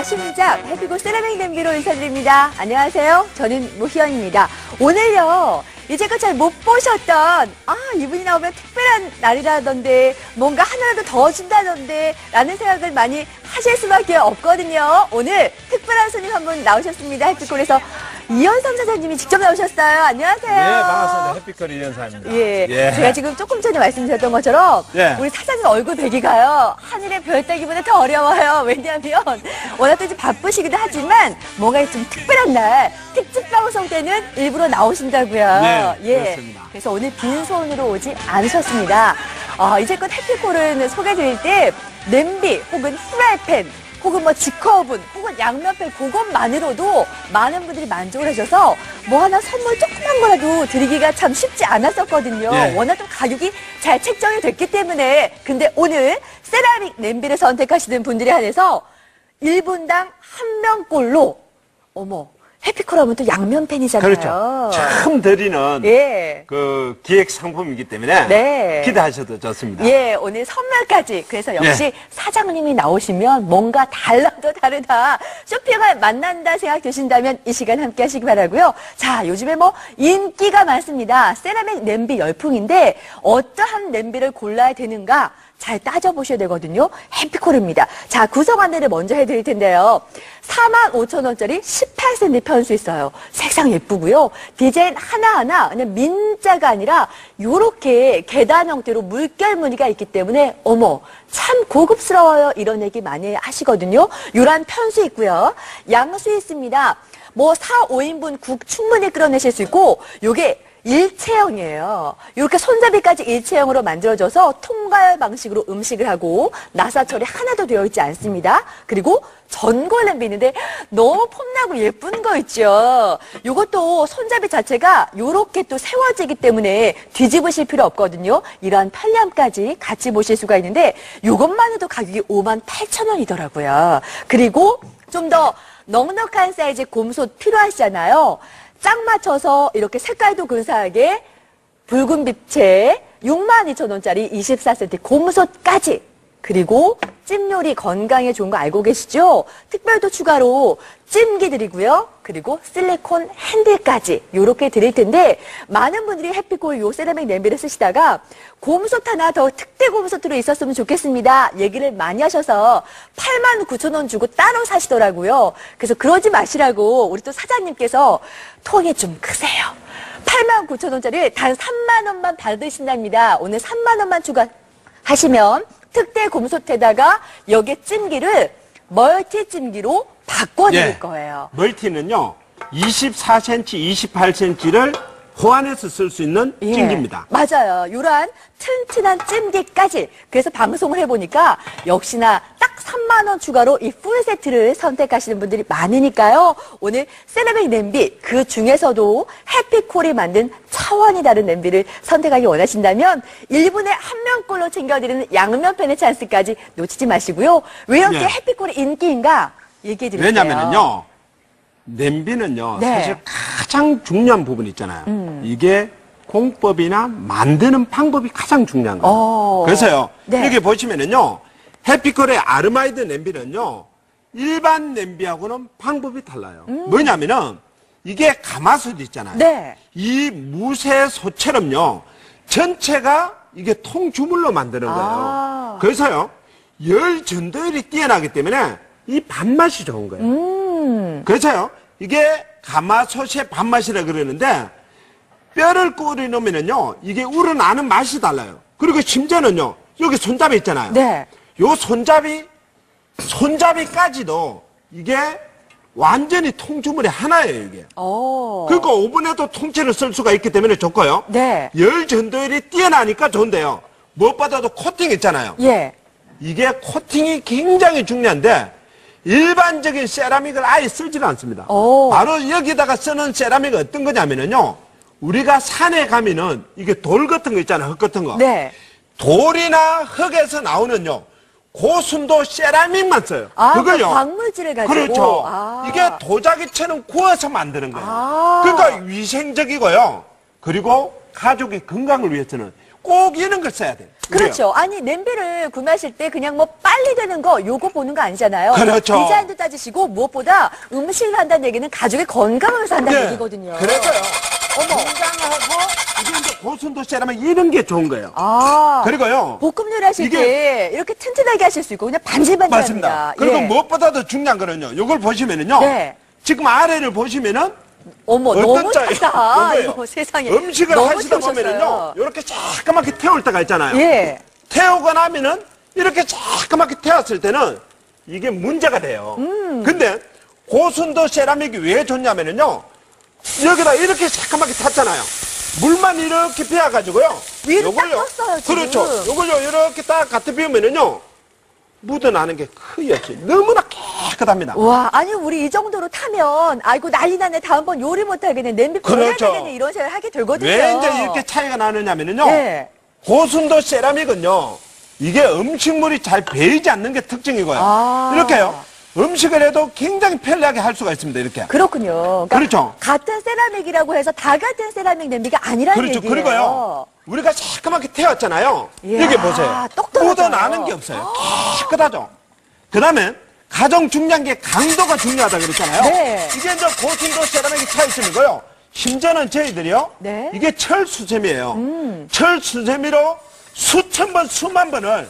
신작 해피고 세라믹 냄비로 인사드립니다. 안녕하세요. 저는 노희연입니다. 오늘요, 이제껏 잘 못 보셨던, 이분이 나오면 특별한 날이라던데, 뭔가 하나라도 더 준다던데, 라는 생각을 많이 하실 수밖에 없거든요. 오늘 특별한 손님 한 분 나오셨습니다. 해피콜에서 이현삼 사장님이 직접 나오셨어요. 안녕하세요. 네, 반갑습니다. 해피콜 이현삼입니다. 예. 제가 지금 조금 전에 말씀드렸던 것처럼, 우리 사장님 얼굴 뵈기가요, 하늘의 별 따기보다 더 어려워요. 왜냐하면, 워낙 또 이제 바쁘시기도 하지만, 뭔가 좀 특별한 날, 특집 방송 때는 일부러 나오신다고요. 네, 그렇습니다. 그래서 오늘 빈손으로 오지 않으셨습니다. 이제껏 해피콜은 소개드릴 때, 냄비 혹은 프라이팬, 혹은 뭐 직화오븐, 혹은 양면팬 그것만으로도 많은 분들이 만족을 하셔서 뭐 하나 선물 조그만 거라도 드리기가 참 쉽지 않았었거든요. 워낙 좀 가격이 잘 책정이 됐기 때문에. 근데 오늘 세라믹 냄비를 선택하시는 분들에 한해서 1분당 1명꼴로 해피콜 하면 또 양면팬이잖아요. 그렇죠. 처음 드리는 그 기획 상품이기 때문에 기대하셔도 좋습니다. 오늘 선물까지. 그래서 역시 사장님이 나오시면 뭔가 달라도 다르다. 쇼핑을 만난다 생각 드신다면 이 시간 함께 하시기 바라고요. 자, 요즘에 인기가 많습니다. 세라믹 냄비 열풍인데 어떠한 냄비를 골라야 되는가? 잘 따져보셔야 되거든요. 해피콜입니다. 자, 구성 안내를 먼저 해드릴 텐데요. 45,000원짜리 18cm 편수 있어요. 색상 예쁘고요. 디자인 하나하나 그냥 민자가 아니라 요렇게 계단 형태로 물결 무늬가 있기 때문에 참 고급스러워요. 이런 얘기 많이 하시거든요. 요런 편수 있고요. 양수 있습니다. 4, 5인분 국 충분히 끓여내실 수 있고 요게 일체형이에요. 이렇게 손잡이까지 일체형으로 만들어져서 통갈 방식으로 음식을 하고 나사 처리 하나도 되어 있지 않습니다. 그리고 전골 냄비 있는데 너무 폼나고 예쁜 거 있죠. 이것도 손잡이 자체가 이렇게 또 세워지기 때문에 뒤집으실 필요 없거든요. 이러한 편리함까지 같이 보실 수가 있는데 이것만 해도 가격이 58,000원이더라고요. 그리고 좀 더 넉넉한 사이즈의 곰솥 필요하시잖아요. 짝 맞춰서 이렇게 색깔도 근사하게 붉은 빛의 62,000원짜리 24cm 곰솥까지. 그리고 찜요리 건강에 좋은 거 알고 계시죠? 특별도 추가로 찜기 드리고요. 그리고 실리콘 핸들까지 이렇게 드릴 텐데 많은 분들이 해피콜 요 세라믹 냄비를 쓰시다가 곰솥 하나 더 특대 곰솥으로 있었으면 좋겠습니다. 얘기를 많이 하셔서 89,000원 주고 따로 사시더라고요. 그래서 그러지 마시라고 우리 또 사장님께서 통이 좀 크세요. 89,000원짜리 단 3만 원만 받으신답니다. 오늘 3만 원만 추가하시면 특대 곰솥에다가 여기에 찜기를 멀티 찜기로 바꿔드릴 거예요. 멀티는요, 24cm, 28cm를 호환해서 쓸 수 있는 찜기입니다. 맞아요. 이러한 튼튼한 찜기까지. 그래서 방송을 해보니까 역시나 딱 3만 원 추가로 이 풀세트를 선택하시는 분들이 많으니까요. 오늘 세라믹 냄비 그 중에서도 해피콜이 만든 차원이 다른 냄비를 선택하기 원하신다면 1분에 1명꼴로 챙겨드리는 양면팬의 찬스까지 놓치지 마시고요. 왜 이렇게 해피콜이 인기인가 얘기해드릴게요. 왜냐면은요, 냄비는요, 사실 가장 중요한 부분이 있잖아요. 이게 공법이나 만드는 방법이 가장 중요한 거예요. 그래서요, 여기 보시면은요, 해피콜의 아르마이드 냄비는요, 일반 냄비하고는 방법이 달라요. 뭐냐면은, 이게 가마솥 있잖아요. 이 무쇠 솥처럼요, 전체가 이게 통주물로 만드는 거예요. 그래서요, 열 전도율이 뛰어나기 때문에 이 밥맛이 좋은 거예요. 그래서요, 이게 가마솥의 밥맛이라 그러는데, 뼈를 꼬리 놓으면요, 이게 우러나는 맛이 달라요. 그리고 심지어는요, 여기 손잡이 있잖아요. 요 손잡이까지도 이게 완전히 통주물의 하나예요, 이게. 그러니까 오븐에도 통째로 쓸 수가 있기 때문에 좋고요. 열 전도율이 뛰어나니까 좋은데요. 무엇보다도 코팅 있잖아요. 이게 코팅이 굉장히 중요한데, 일반적인 세라믹을 아예 쓰질 않습니다. 바로 여기다가 쓰는 세라믹은 어떤 거냐면요. 우리가 산에 가면은 이게 돌 같은 거 있잖아요. 흙 같은 거. 돌이나 흙에서 나오는요. 고순도 세라믹만 써요. 그걸요. 광물질을 가지고. 그렇죠. 이게 도자기처럼 구워서 만드는 거예요. 그러니까 위생적이고요. 그리고 가족의 건강을 위해서는 꼭 이런 걸 써야 돼요. 그렇죠. 아니, 냄비를 구매하실 때 그냥 뭐 빨리 되는 거 요거 보는 거 아니잖아요. 그렇죠. 디자인도 따지시고 무엇보다 음식을 한다는 얘기는 가족의 건강을 위해서 한다는 네. 얘기거든요. 그래서요. 건강하고 이게 이제 고순도 세라믹 이런 게 좋은 거예요. 아. 그리고요. 볶음 요리 하실 때 이렇게 튼튼하게 하실 수 있고 그냥 반질반질합니다. 맞습니다. 그리고 예. 무엇보다도 중요한 거는요. 이걸 보시면은요. 네. 지금 아래를 보시면은 어머, 어떤 너무 짜요? 작다. 이거예요. 이거 세상에. 음식을 너무 하시다 태우셨어요. 보면은요. 이렇게 자그맣게 태울 때가 있잖아요. 예. 태우고 나면은 이렇게 자그맣게 태웠을 때는 이게 문제가 돼요. 근데 고순도 세라믹이 왜 좋냐면은요. 여기다 이렇게 자그맣게 탔잖아요. 물만 이렇게 비워가지고요. 위로 딱 떴어요, 지금. 그렇죠. 요걸요 이렇게 딱 갖다 비우면은요. 묻어나는 게 거의 없어요. 너무나 깨끗합니다. 와, 아니 우리 이 정도로 타면 아이고 난리 나네. 다음번 요리 못 하겠네. 냄비 버려야 그렇죠. 되겠네. 이런 생각을 하게 되거든요. 왜 이제 이렇게 차이가 나느냐면은요. 네. 고순도 세라믹은요. 이게 음식물이 잘 배이지 않는 게 특징이고요. 아. 이렇게요. 음식을 해도 굉장히 편리하게 할 수가 있습니다. 이렇게. 그렇군요. 그러니까 그렇죠. 같은 세라믹이라고 해서 다 같은 세라믹 냄비가 아니라는 그렇죠. 얘기예요. 그리고요. 우리가 자그맣게 태웠잖아요. 이야, 여기 보세요. 똑 떨어져요. 묻어나는 게 없어요. 깨끗하죠. 그 다음에 가장 중요한 게 강도가 중요하다 그랬잖아요. 네. 이게 이제 고순도 세라믹이 차있음이고요. 심지어는 저희들이요. 네. 이게 철수세미예요. 철수세미로 수천 번, 수만 번을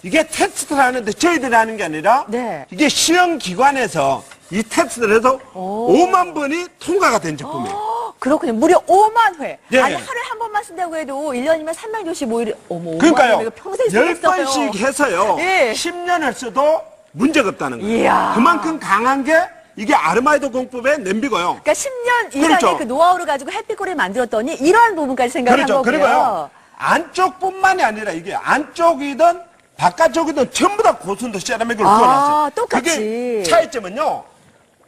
이게 테스트를 하는데 저희들이 하는 게 아니라 네. 이게 시험기관에서 이 테스트를 해서 5만 번이 통과가 된 제품이에요. 그렇군요. 무려 5만 회. 예. 아니 하루에 한 번만 쓴다고 해도 1년이면 365일. 어머, 5만 그러니까요. 회가 평생 쓰겠어요. 10번씩 해서요. 예. 10년을 써도 문제가 없다는 거예요. 이야. 그만큼 강한 게 이게 아르마이드 공법의 냄비고요. 그러니까 10년 이상의 그렇죠. 그 노하우를 가지고 햇빛고리를 만들었더니 이러한 부분까지 생각을 그렇죠. 한 거고요. 그리고요. 안쪽뿐만이 아니라 이게 안쪽이든 바깥쪽이든 전부 다 고순도 세라믹을 구워놨어요. 똑같이. 그게 차이점은요.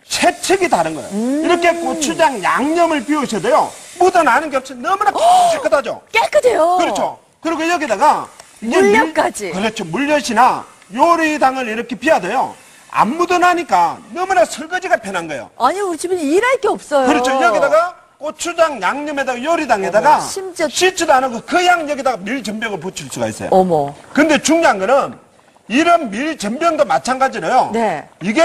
세척이 다른 거예요. 이렇게 고추장 양념을 비우셔도요. 묻어나는 게 없이 너무나 깨끗하죠. 깨끗해요. 그렇죠. 그리고 여기다가 이게 물엿까지. 그렇죠. 물엿이나 요리당을 이렇게 비워도요. 안 묻어나니까 너무나 설거지가 편한 거예요. 아니 우리 집은 일할 게 없어요. 그렇죠. 여기다가 고추장 양념에다가 요리당에다가 어머, 심지어- 씻지도 않은 그냥 여기다가 밀전병을 붙일 수가 있어요. 어머. 근데 중요한 거는 이런 밀전병도 마찬가지로요. 네. 이게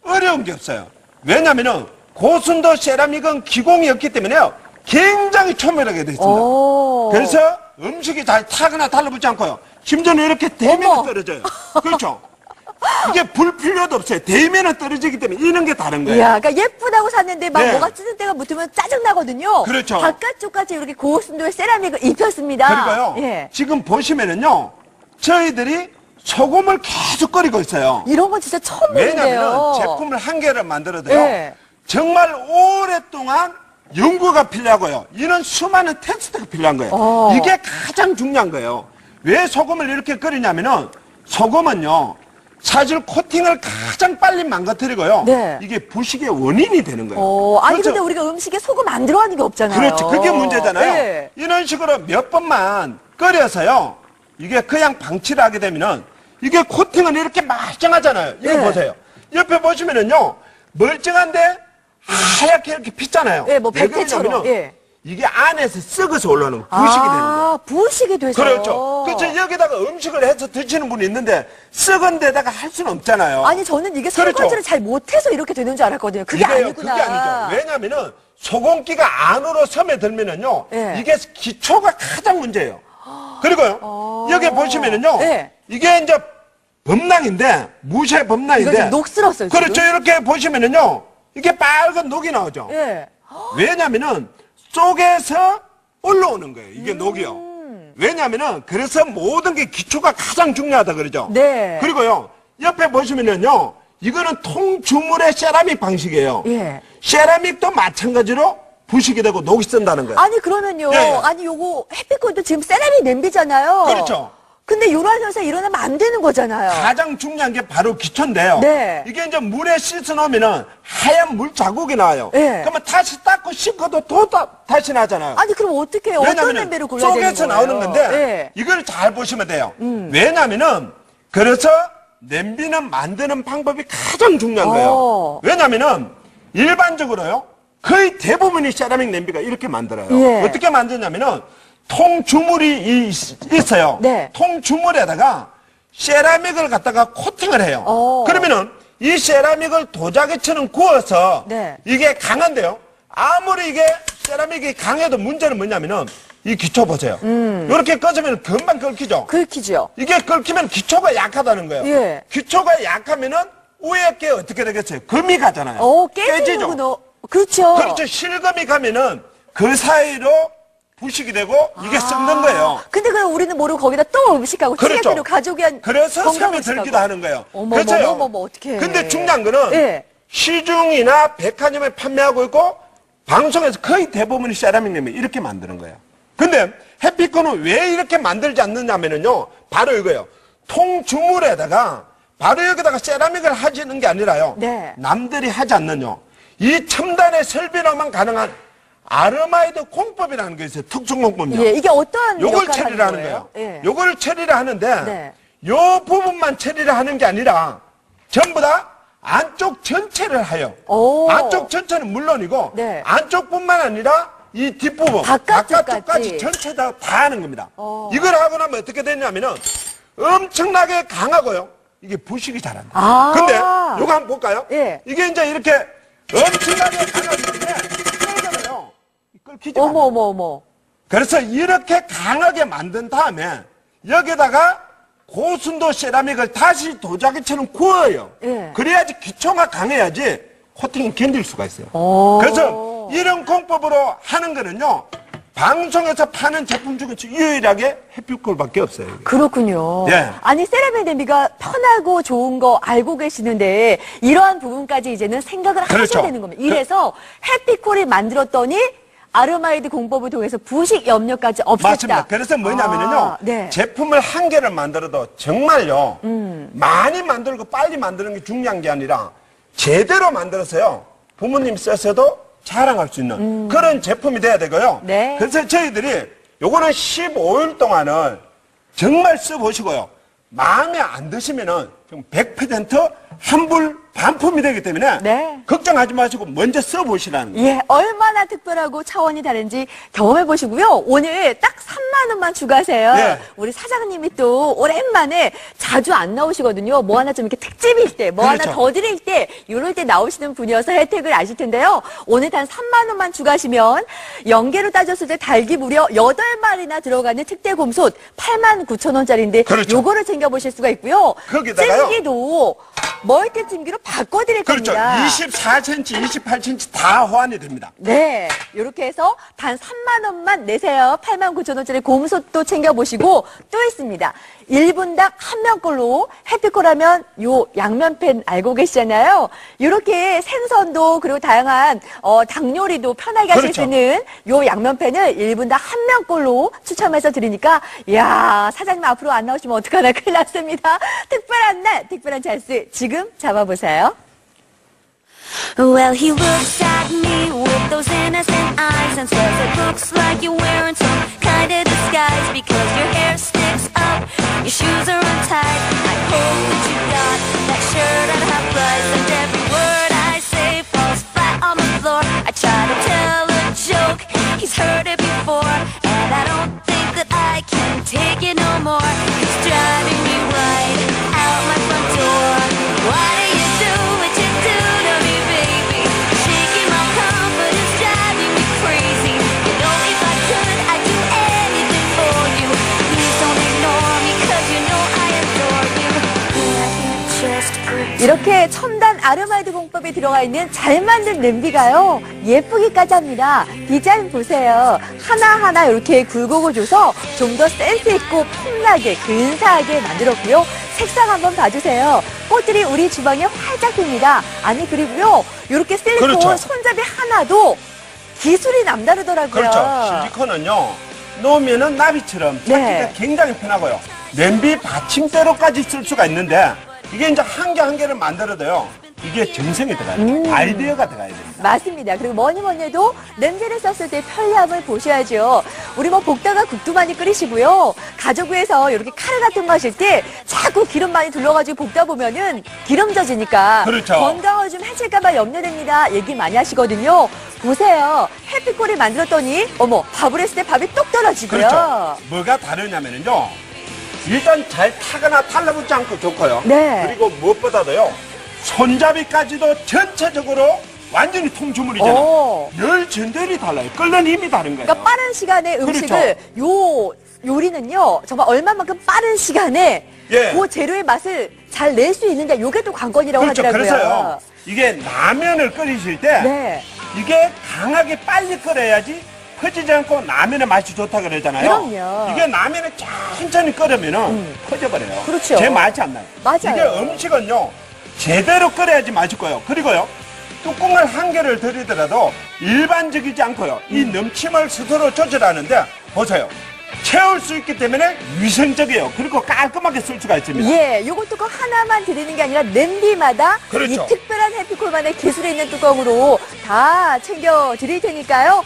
어려운 게 없어요. 왜냐면은 고순도 세라믹은 기공이었기 때문에요. 굉장히 초밀하게 되어 있습니다. 오. 그래서 음식이 잘 타거나 달라붙지 않고요. 심지어는 이렇게 대면은 어머. 떨어져요. 그렇죠. 이게 불 필요도 없어요. 대면은 떨어지기 때문에 이런 게 다른 거예요. 이야, 그러니까 예쁘다고 샀는데 막 네. 뭐가 찌든 때가 붙으면 짜증나거든요. 그렇죠. 바깥쪽까지 이렇게 고순도의 세라믹을 입혔습니다. 그리고요. 예. 지금 보시면은요. 저희들이 소금을 계속 끓이고 있어요. 이런 건 진짜 처음 왜냐면은 보는데요. 제품을 한 개를 만들어도요. 예. 정말 오랫동안 연구가 필요하고요. 이런 수많은 테스트가 필요한 거예요. 이게 가장 중요한 거예요. 왜 소금을 이렇게 끓이냐면은 소금은요. 사실 코팅을 가장 빨리 망가뜨리고요. 네. 이게 부식의 원인이 되는 거예요. 아니 그렇죠? 근데 우리가 음식에 소금 안 들어가는 게 없잖아요. 그렇죠. 그게 문제잖아요. 예. 이런 식으로 몇 번만 끓여서요. 이게 그냥 방치를 하게 되면은 이게 코팅은 이렇게 멀쩡하잖아요. 이거 예. 보세요. 옆에 보시면은요. 멀쩡한데 하얗게 이렇게 피잖아요. 예, 뭐 왜 백태처럼. 그러냐면은 예. 이게 안에서 썩어서 올라오는 거, 부식이 되는 거예요. 부식이 돼서. 그렇죠. 그렇죠. 여기다가 음식을 해서 드시는 분이 있는데 썩은 데다가 할 수는 없잖아요. 아니 저는 이게 그렇죠. 설거지를 잘 못해서 이렇게 되는 줄 알았거든요. 그게 이게요, 아니구나. 그게 아니죠. 왜냐면은 소금기가 안으로 스며들면은요. 예. 이게 기초가 가장 문제예요. 그리고요. 여기 보시면은요. 예. 이게 이제 범랑인데 무쇠 범랑인데. 이거 좀 녹슬었어요. 지금. 그렇죠. 이렇게 보시면은요. 이게 빨간 녹이 나오죠. 예. 왜냐면은 속에서 올라오는 거예요. 이게 녹이요. 왜냐면은 그래서 모든 게 기초가 가장 중요하다 그러죠. 네. 그리고요. 옆에 보시면은요. 이거는 통주물의 세라믹 방식이에요. 예. 세라믹도 마찬가지로 부식이 되고 녹이 쓴다는 거예요. 아니 그러면요. 예, 예. 아니 요거 햇빛콘도 지금 세라믹 냄비잖아요. 그렇죠. 근데 요런 현상 일어나면 안 되는 거잖아요. 가장 중요한 게 바로 기초인데요. 네. 이게 이제 물에 씻어놓으면은 하얀 물 자국이 나와요. 네. 그러면 다시 닦고 씻어도 또 다시 나잖아요. 아니 그럼 어떻게 해요? 어떤 왜냐면은 냄비를 골라야 되는 거예요? 속에서 나오는 건데 예. 이걸 잘 보시면 돼요. 왜냐면은 그래서 냄비는 만드는 방법이 가장 중요한 거예요. 왜냐면은 일반적으로요. 거의 대부분이 세라믹 냄비가 이렇게 만들어요. 예. 어떻게 만드냐면은 통주물이 있어요. 네. 통주물에다가 세라믹을 갖다가 코팅을 해요. 그러면은 이 세라믹을 도자기처럼 구워서 네. 이게 강한데요. 아무리 이게 세라믹이 강해도 문제는 뭐냐면은 이 기초 보세요. 이렇게 꺼지면 금방 끓기죠. 긁히죠. 이게 끓기면 기초가 약하다는 거예요. 예. 기초가 약하면은 위에 게 어떻게 되겠어요? 금이 가잖아요. 깨지죠. 그렇죠. 그렇죠. 실금이 가면은 그 사이로 부식이 되고 이게 썩는 거예요. 근데 그럼 우리는 모르고 거기다 또 음식하고 그렇죠. 찌개로 가족이 한 그래서 섬이 들기도 하는 거예요. 그렇죠. 어떡해. 근데 중요한 거는 예. 시중이나 백화점에 판매하고 있고 방송에서 거의 대부분이 세라믹 냄비 이렇게 만드는 거예요. 근데 해피코는 왜 이렇게 만들지 않느냐면요. 바로 이거예요. 통주물에다가 바로 여기다가 세라믹을 하시는 게 아니라요. 네. 남들이 하지 않는요. 이 첨단의 설비로만 가능한 아르마이드 공법이라는 게 있어요. 특殊공법이요. 예, 이게 어떤 요걸 역할을 처리를 하는 거예요? 거예요. 예. 요걸 처리를 하는데 네. 요 부분만 처리를 하는 게 아니라 전부 다 안쪽 전체를 해요. 안쪽 전체는 물론이고 네. 안쪽뿐만 아니라 이 뒷부분 바깥쪽까지 전체 다 하는 겁니다. 이걸 하고 나면 어떻게 되냐면은 엄청나게 강하고요. 이게 부식이 잘한다. 근데 요거 한번 볼까요? 예. 이게 이제 이렇게 엄청나게 강하기 때문에 끓잖아요. 끓기지 않아요. 어머. 그래서 이렇게 강하게 만든 다음에 여기다가 고순도 세라믹을 다시 도자기처럼 구워요. 예. 그래야지 기초가 강해야지 코팅이 견딜 수가 있어요. 그래서 이런 공법으로 하는 거는요. 방송에서 파는 제품 중에서 유일하게 해피콜밖에 없어요. 이게. 그렇군요. 예. 아니 세라믹 냄비가 편하고 좋은 거 알고 계시는데 이러한 부분까지 이제는 생각을 그렇죠. 하셔야 되는 겁니다. 이래서 해피콜이 만들었더니 아르마이드 공법을 통해서 부식 염려까지 없앴다. 맞습니다. 그래서 뭐냐면요. 네. 제품을 한 개를 만들어도 정말요. 많이 만들고 빨리 만드는 게 중요한 게 아니라 제대로 만들어서요. 부모님 써서도 자랑할 수 있는 그런 제품이 돼야 되고요. 네. 그래서 저희들이 요거는 15일 동안을 정말 써보시고요. 마음에 안 드시면은 100% 환불 반품이 되기 때문에 네. 걱정하지 마시고 먼저 써보시라는 거예요. 예, 얼마나 특별하고 차원이 다른지 경험해 보시고요. 오늘 딱 3만 원만 추가하세요. 네. 우리 사장님이 또 오랜만에 자주 안 나오시거든요. 뭐 하나 좀 이렇게 특집일 때, 뭐 그렇죠. 하나 더 드릴 때, 이럴 때 나오시는 분이어서 혜택을 아실 텐데요. 오늘 단 3만 원만 추가하시면 연계로 따졌을 때 닭이 무려 8마리나 들어가는 특대 곰솥 89,000원짜리인데 그렇죠. 요거를 챙겨보실 수가 있고요. 거기다가요. 찜기도 멀티 찜기로 바꿔드릴 그렇죠. 겁니다. 24cm, 28cm 다 호환이 됩니다. 네. 이렇게 해서 단 3만 원만 내세요. 89,000원짜리 곰솥도 챙겨보시고 또 있습니다. 1분당 한 명꼴로 해피콜하면 요 양면팬 알고 계시잖아요. 이렇게 생선도 그리고 다양한 닭 요리도 편하게 하실 수 그렇죠. 있는 요 양면팬을 1분당 한 명꼴로 추첨해서 드리니까 야 사장님 앞으로 안 나오시면 어떡하나 큰일 났습니다. 특별한 날 특별한 찬스 지금 잡아보세요. Well, he looks at me with those innocent eyes and says it looks like you're wearing some kind of disguise because your hair sticks up, your shoes are untied. I hope that you got that shirt at half price and every word I say falls flat on the floor. I try to tell a joke, he's heard it before, and I don't think that I can take it no more. It's driving me right out my front door. Why do you do what you do to me, baby? Shaking my confidence, driving me crazy. You know if I could, I'd do anything for you. Please don't ignore me, 'cause you know I adore you. I can't just pretend. 이렇게 첨단 아르마이드 공법이 들어가 있는 잘 만든 냄비가요 예쁘기까지 합니다. 디자인 보세요. 하나하나 이렇게 굴곡을 줘서 좀 더 센스 있고 폼나게 근사하게 만들었고요. 색상 한번 봐주세요. 꽃들이 우리 주방에 활짝 핍니다. 아니 그리고요 이렇게 실리콘 그렇죠. 손잡이 하나도 기술이 남다르더라고요. 그렇죠. 실리콘은요, 놓으면은 나비처럼 찾기가 네. 굉장히 편하고요. 냄비 받침대로까지 쓸 수가 있는데, 이게 이제 한 개 한 개를 만들어도요, 이게 정성이 들어가야 돼요. 아이디어가 들어가야 됩니다. 맞습니다. 그리고 뭐니 해도 냄비를 썼을 때 편리함을 보셔야죠. 우리 뭐 볶다가 국도 많이 끓이시고요. 가족에서 이렇게 카레 같은 거 하실 때 자꾸 기름 많이 둘러가지고 볶다 보면은 기름 져지니까 그렇죠. 건강을 좀 해칠까봐 염려됩니다. 얘기 많이 하시거든요. 보세요. 해피콜을 만들었더니 어머 밥을 했을 때 밥이 뚝 떨어지고요. 그렇죠. 뭐가 다르냐면요. 일단 잘 타거나 달라붙지 않고 좋고요. 네. 그리고 무엇보다도요. 손잡이까지도 전체적으로 완전히 통주물이잖아. 오. 열 전달이 달라요. 끓는 힘이 다른 거예요. 그러니까 빠른 시간에 음식을 요 요리는요 정말 얼마만큼 빠른 시간에 예. 그 재료의 맛을 잘 낼 수 있는데 요게 또 관건이라고 그렇죠. 하더라고요. 그래서요. 이게 라면을 끓이실 때 네. 이게 강하게 빨리 끓여야지 퍼지지 않고 라면의 맛이 좋다 그러잖아요. 그럼요. 이게 라면을 천천히 끓으면은 퍼져버려요. 그렇죠. 제 맛이 안 나요. 맞아요. 이게 음식은요 제대로 끓여야지 맛있고요. 그리고요 뚜껑을 한 개를 들이더라도 일반적이지 않고요. 이 넘침을 스스로 조절하는데 보세요. 채울 수 있기 때문에 위생적이에요. 그리고 깔끔하게 쓸 수가 있습니다. 예, 요거 뚜껑 하나만 드리는 게 아니라 냄비마다 그렇죠. 이 특별한 해피콜만의 기술이 있는 뚜껑으로 다 챙겨 드릴 테니까요.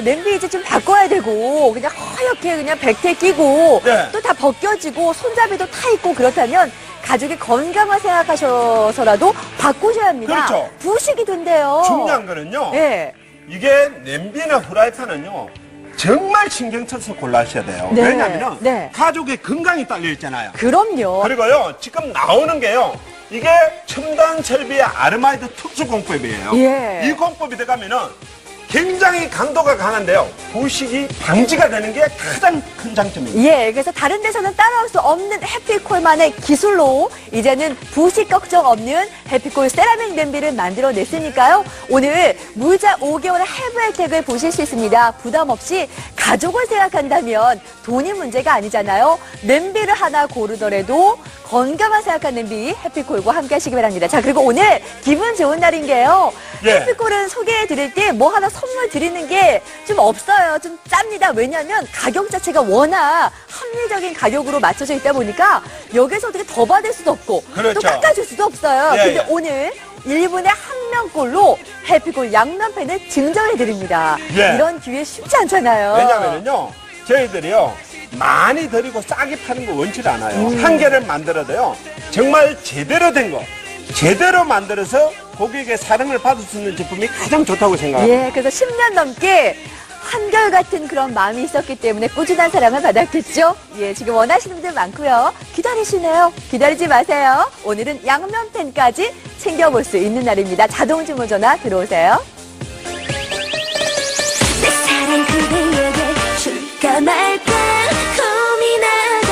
냄비 이제 좀 바꿔야 되고 그냥 허옇게 그냥 백태 끼고 네. 또 다 벗겨지고 손잡이도 타 있고 그렇다면 가족의 건강을 생각하셔서라도 바꾸셔야 합니다. 그렇죠. 부식이 된대요. 중요한 거는요. 예. 이게 냄비나 후라이팬은요. 정말 신경 써서 골라셔야 돼요. 네. 왜냐하면 네. 가족의 건강이 딸려 있잖아요. 그럼요. 그리고요 지금 나오는 게요. 이게 첨단 설비의 아르마이드 특수 공법이에요. 예. 이 공법이 들어가면은 굉장히 강도가 강한데요. 부식이 방지가 되는 게 가장 큰 장점입니다. 예, 그래서 다른 데서는 따라올 수 없는 해피콜만의 기술로 이제는 부식 걱정 없는 해피콜 세라믹 냄비를 만들어냈으니까요. 오늘 무이자 5개월의 할부 혜택을 보실 수 있습니다. 부담 없이 가족을 생각한다면 돈이 문제가 아니잖아요. 냄비를 하나 고르더라도 건강한 생각한 냄비 해피콜과 함께 하시기 바랍니다. 자, 그리고 오늘 기분 좋은 날인 게요. 예. 해피콜은 소개해 드릴 때 뭐 하나 선물 드리는 게 좀 없어요. 좀 짭니다. 왜냐하면 가격 자체가 워낙 합리적인 가격으로 맞춰져 있다 보니까 여기서 어떻게 더 받을 수도 없고 그렇죠. 또 깎아줄 수도 없어요. 예, 근데 예. 오늘 1분에 한 명꼴로 해피콜 양면팬을 증정해 드립니다. 예. 이런 기회 쉽지 않잖아요. 왜냐면은요, 저희들이요, 많이 드리고 싸게 파는 거 원치 않아요. 한 개를 만들어도요, 정말 제대로 된 거, 제대로 만들어서 고객의 사랑을 받을 수 있는 제품이 가장 좋다고 생각합니다. 예, 그래서 10년 넘게 한결같은 그런 마음이 있었기 때문에 꾸준한 사랑을 받았겠죠? 예, 지금 원하시는 분들 많고요. 기다리시네요. 기다리지 마세요. 오늘은 양면팬까지 챙겨볼 수 있는 날입니다. 자동 주문 전화 들어오세요. 내 사랑 그대에게 줄까 말까 고민하다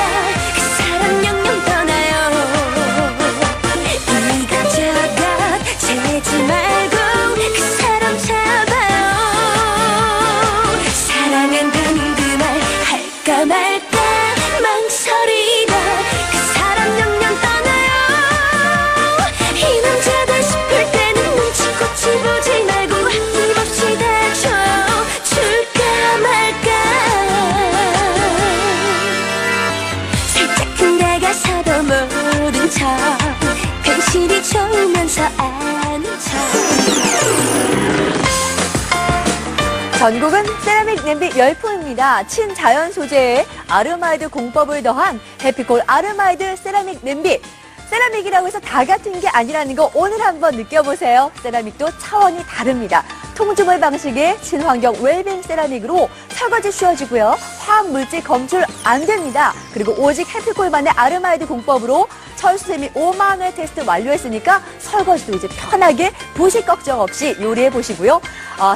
그 사람 영영 떠나요. 이것저것 재지 말고 그 사람 잡아요. 사랑한다는 그 말 할까 말까 망설이다 그 사람 영영 떠나요. 이 남자다 싶을 때는 눈치껏 보지 말고 힘없이 다쳐요. 줄까 말까 살짝 근데가 사도 모른 척 괜시리 좋으면서 아는 척. 전국은 세라믹 냄비 열풍입니다. 친자연 소재의 아르마이드 공법을 더한 해피콜 아르마이드 세라믹 냄비. 세라믹이라고 해서 다 같은 게 아니라는 거 오늘 한번 느껴보세요. 세라믹도 차원이 다릅니다. 통주물 방식의 친환경 웰빙 세라믹으로 설거지 쉬워지고요. 화학물질 검출 안 됩니다. 그리고 오직 해피콜만의 아르마이드 공법으로 철수세미 5만 회 테스트 완료했으니까 설거지도 이제 편하게 부식 걱정 없이 요리해 보시고요.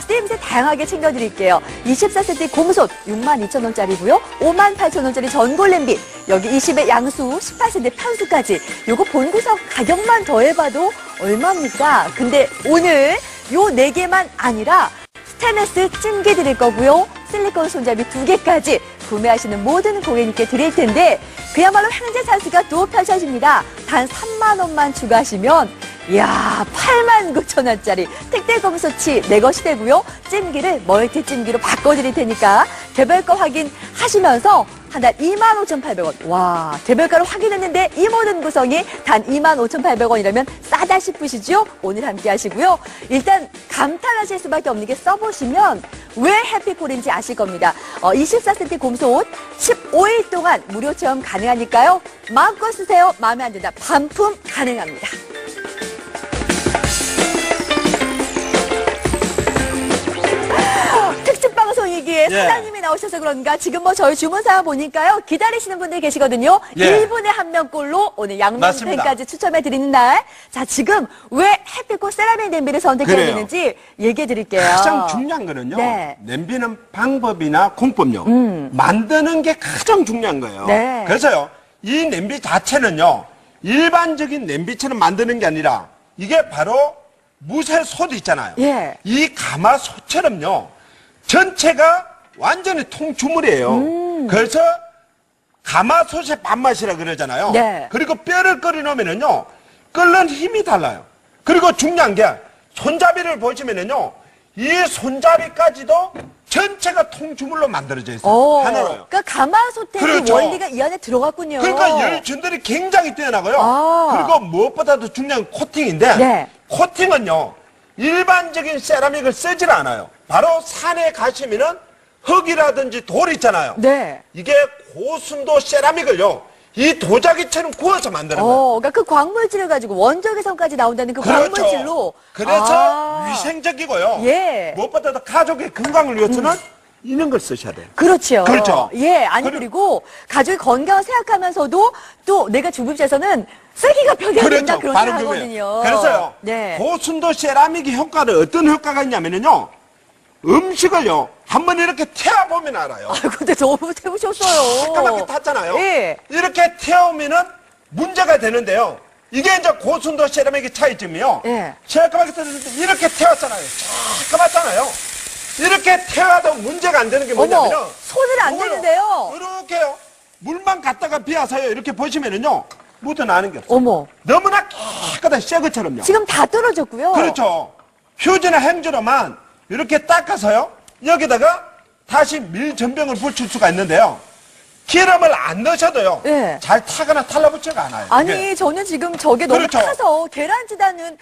쓰임새 다양하게 챙겨드릴게요. 24cm 곰솥 62,000원짜리고요. 58,000원짜리 전골 냄비, 여기 20의 양수, 18cm 편수까지. 요거 본구석 가격만 더해봐도 얼마입니까? 근데 오늘 요 4개만 아니라 스테인리스 찜기 드릴 거고요. 실리콘 손잡이 2개까지 구매하시는 모든 고객님께 드릴 텐데 그야말로 횡재 찬스가 또 펼쳐집니다. 단 3만 원만 추가하시면 이야 89,000원짜리 특대검소치 내 것이 되고요. 찜기를 멀티 찜기로 바꿔드릴 테니까 개별 거 확인하시면서 한 달 25,800원. 와, 개별가를 확인했는데 이 모든 구성이 단 25,800원이라면 싸다 싶으시죠? 오늘 함께 하시고요. 일단 감탄하실 수밖에 없는 게 써보시면 왜 해피콜인지 아실 겁니다. 24cm 곰소 옷 15일 동안 무료 체험 가능하니까요. 마음껏 쓰세요. 마음에 안 든다. 반품 가능합니다. 특집 방송이기에 예. 사장님이 나오셔서 그런가 지금 뭐 저희 주문사 보니까요. 기다리시는 분들이 계시거든요. 예. 1분에 한 명꼴로 오늘 맞습니다. 양면팬까지 추첨해 드리는 날. 자, 지금 왜 해피콜 세라믹 냄비를 선택해야 그래요. 되는지 얘기해 드릴게요. 가장 중요한 거는요. 네. 냄비는 방법이나 공법요. 만드는 게 가장 중요한 거예요. 네. 그래서요. 이 냄비 자체는요. 일반적인 냄비처럼 만드는 게 아니라 이게 바로 무쇠솥 있잖아요. 예. 이 가마솥처럼요. 전체가 완전히 통주물이에요. 그래서 가마솥의 밥맛이라 그러잖아요. 네. 그리고 뼈를 끓여 놓으면은요. 끓는 힘이 달라요. 그리고 중요한 게 손잡이를 보시면은요. 이 손잡이까지도 전체가 통주물로 만들어져 있어요. 하나로요. 그러니까 가마솥의 그렇죠. 원리가 이 안에 들어갔군요. 그러니까 열준들이 굉장히 뛰어나고요. 아. 그리고 무엇보다도 중요한 코팅인데 네. 코팅은요. 일반적인 세라믹을 쓰질 않아요. 바로 산에 가시면은 흙이라든지 돌 있잖아요. 네. 이게 고순도 세라믹을요. 이 도자기처럼 구워서 만드는 거예요. 그러니까 그 광물질을 가지고 원적외선까지 나온다는 그 광물질로. 그래서 위생적이고요. 예. 무엇보다도 가족의 건강을 위해서는 이런 걸 쓰셔야 돼요. 그렇죠. 그렇죠. 예, 아니 그리고 가족의 건강을 생각하면서도 또 내가 주부입장에서는 쓰기가 편해야 된다 그런 바로 생각하거든요. 그거예요. 그래서요. 네. 고순도 세라믹의 효과는 어떤 효과가 있냐면요. 음식을요. 한번 이렇게 태워보면 알아요. 아, 근데 너무 태우셨어요. 까맣게 탔잖아요. 예. 이렇게 태우면은 문제가 되는데요. 이게 이제 고순도 세라믹의 차이점이요. 예. 새까맣게 탔는데 이렇게 태웠잖아요. 새까맣잖아요. 이렇게 태워도 문제가 안 되는 게 뭐냐면요. 어머, 손을 안 이거요. 대는데요. 이렇게요. 물만 갖다가 비워서요. 이렇게 보시면은요. 묻어나는 게 없어요. 어머, 너무나 깨끗한 새 것처럼요. 지금 다 떨어졌고요. 그렇죠. 휴지나 행주로만 이렇게 닦아서요. 여기다가 다시 밀전병을 붙일 수가 있는데요. 기름을 안 넣으셔도요. 예. 잘 타거나 달라붙지가 않아요. 아니 이게. 저는 지금 저게 너무 그렇죠. 타서 계란지단은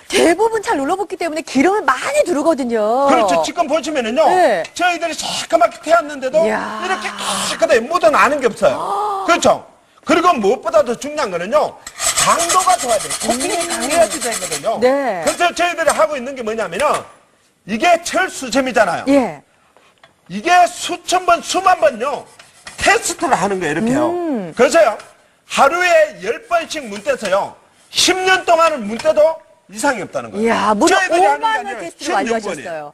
대부분 잘 눌러붙기 때문에 기름을 많이 두르거든요. 그렇죠. 지금 보시면은요. 네. 저희들이 새까맣게 태웠는데도 이야. 이렇게 깨끗하게 묻어나는 게 없어요. 그렇죠. 그리고 무엇보다도 중요한 거는요. 강도가 좋아야 돼요. 코팅이 강해야지 되거든요. 네. 그래서 저희들이 하고 있는 게 뭐냐면은 이게 철수sem이잖아요. 예. 이게 수천 번, 수만 번요. 테스트를 하는 거예요, 이렇게요. 그래서요, 하루에 10번씩 문 떼서요, 10년 동안은 문 떼도 이상이 없다는 거예요. 이야, 무려 저희들이 하는 게 5만 아니라 원 테스트를 16번이에요. 완료하셨어요.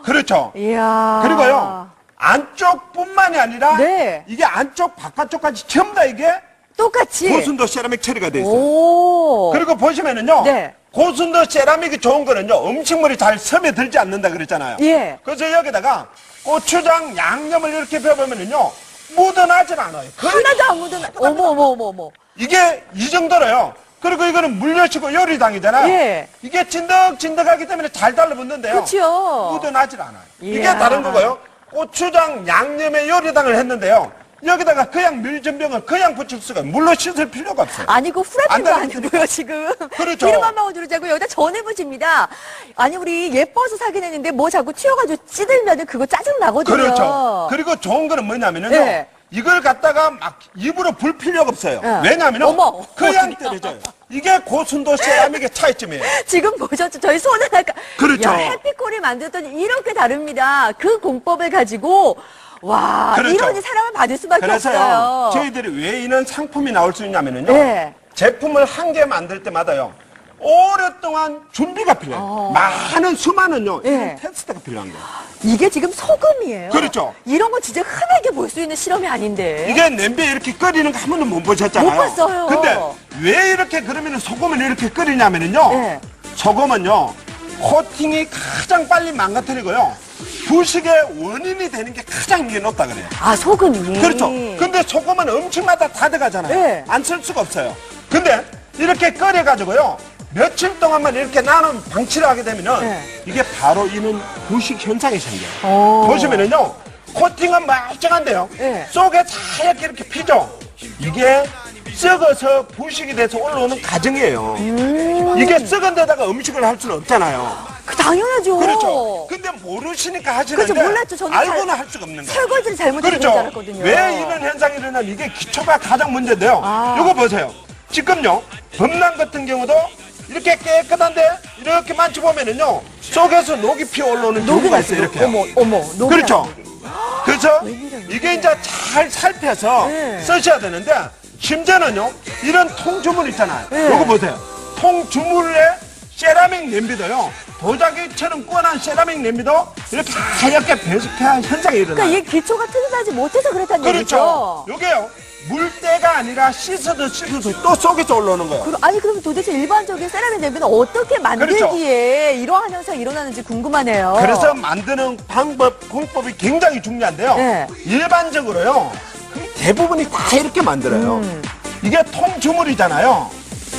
그렇죠. 이야. 그리고요, 안쪽뿐만이 아니라, 네. 이게 안쪽, 바깥쪽까지 전부 다 이게 똑같이. 고순도 세라믹 처리가 돼 있어요. 오. 그리고 보시면은요, 네. 고순도 세라믹이 좋은 거는요, 음식물이 잘 스며들지 않는다 그랬잖아요. 예. 그래서 여기다가 고추장, 양념을 이렇게 배우면은요, 묻어나질 않아요. 하나도 안 묻어나. 어머. 이게 이 정도로요. 그리고 이거는 물엿이고 요리당이잖아요. 예. 이게 진득진득하기 때문에 잘 달라붙는데요. 그렇죠. 묻어나질 않아요. 이게 이야. 다른 거고요. 고추장, 양념에 요리당을 했는데요. 여기다가 그냥 밀전병을 그냥 붙일 수가 물로 씻을 필요가 없어요. 아니, 그 후라이팬도 안 아니고요, 지금. 그렇죠. 기름 한 방울 두르자고 여기다 전해보십니다. 아니, 우리 예뻐서 사긴 했는데 뭐 자꾸 튀어가지고 찌들면은 그거 짜증나거든요. 그렇죠. 그리고 좋은 거는 뭐냐면요. 네. 이걸 갖다가 막 입으로 불 필요가 없어요. 네. 왜냐하면 어머. 그냥 때려져요. 이게 고순도 세라믹의 차이점이에요. 지금 보셨죠? 저희 손을 아까. 그렇죠. 야, 해피콜이 만들었더니 이렇게 다릅니다. 그 공법을 가지고. 와, 그렇죠. 이러니 사랑을 받을 수밖에 그래서요. 없어요. 저희들이 왜 이런 상품이 나올 수 있냐면요. 네. 제품을 한 개 만들 때마다요. 오랫동안 준비가 필요해요. 많은 수많은요. 네. 이런 테스트가 필요한 거예요. 이게 지금 소금이에요. 그렇죠. 이런 거 진짜 흔하게 볼 수 있는 실험이 아닌데. 이게 냄비에 이렇게 끓이는 거 한 번도 못 보셨잖아요. 못 봤어요. 근데 왜 이렇게 그러면 소금을 이렇게 끓이냐면요. 네. 소금은요. 코팅이 가장 빨리 망가뜨리고요. 부식의 원인이 되는 게 가장 이게 높다 그래요. 아, 소금이. 그렇죠. 근데 소금은 음식마다 다 들어가잖아요. 네. 안 쓸 수가 없어요. 근데 이렇게 끓여가지고요. 며칠 동안만 이렇게 나눈 방치를 하게 되면은 네. 이게 바로 이는 부식 현상이 생겨요. 보시면은요. 코팅은 멀쩡한데요. 네. 속에 하얗게 이렇게 피죠. 이게 썩어서 부식이 돼서 올라오는 과정이에요. 이게 썩은 데다가 음식을 할 수는 없잖아요. 당연하죠. 그렇죠. 근데 모르시니까 하시는데 그렇죠. 몰랐죠. 저는 알고는 할 수가 없는 거예요. 설거지를 잘못해서 그렇죠. 그런 줄 알았거든요. 왜 이런 현상이 일어나면 이게 기초가 가장 문제인데요. 이거 보세요. 지금요. 범람 같은 경우도 이렇게 깨끗한데 이렇게 만져보면은요. 속에서 녹이 피어 올라오는 경우가 있어요. 이렇게. 어머. 그렇죠. 그래서 이게 이제 잘 살펴서 네. 쓰셔야 되는데 심지어는요. 이런 통주물 있잖아요. 네. 이거 보세요. 통주물에 세라믹 냄비도요. 도자기처럼 꾸어난 세라믹 냄비도 이렇게 하얗게 배색한 현상이 일어나요. 그러니까 이게 기초가 튼튼하지 못해서 그렇다는 얘기죠. 그렇죠. 요게요. 물때가 아니라 씻어도 또 속에서 올라오는 거예요. 아니 그럼 도대체 일반적인 세라믹 냄비는 어떻게 만들기에 이러한 현상이 일어나는지 궁금하네요. 그래서 만드는 방법, 공법이 굉장히 중요한데요. 네. 일반적으로요. 대부분이 다 이렇게 만들어요. 이게 통주물이잖아요.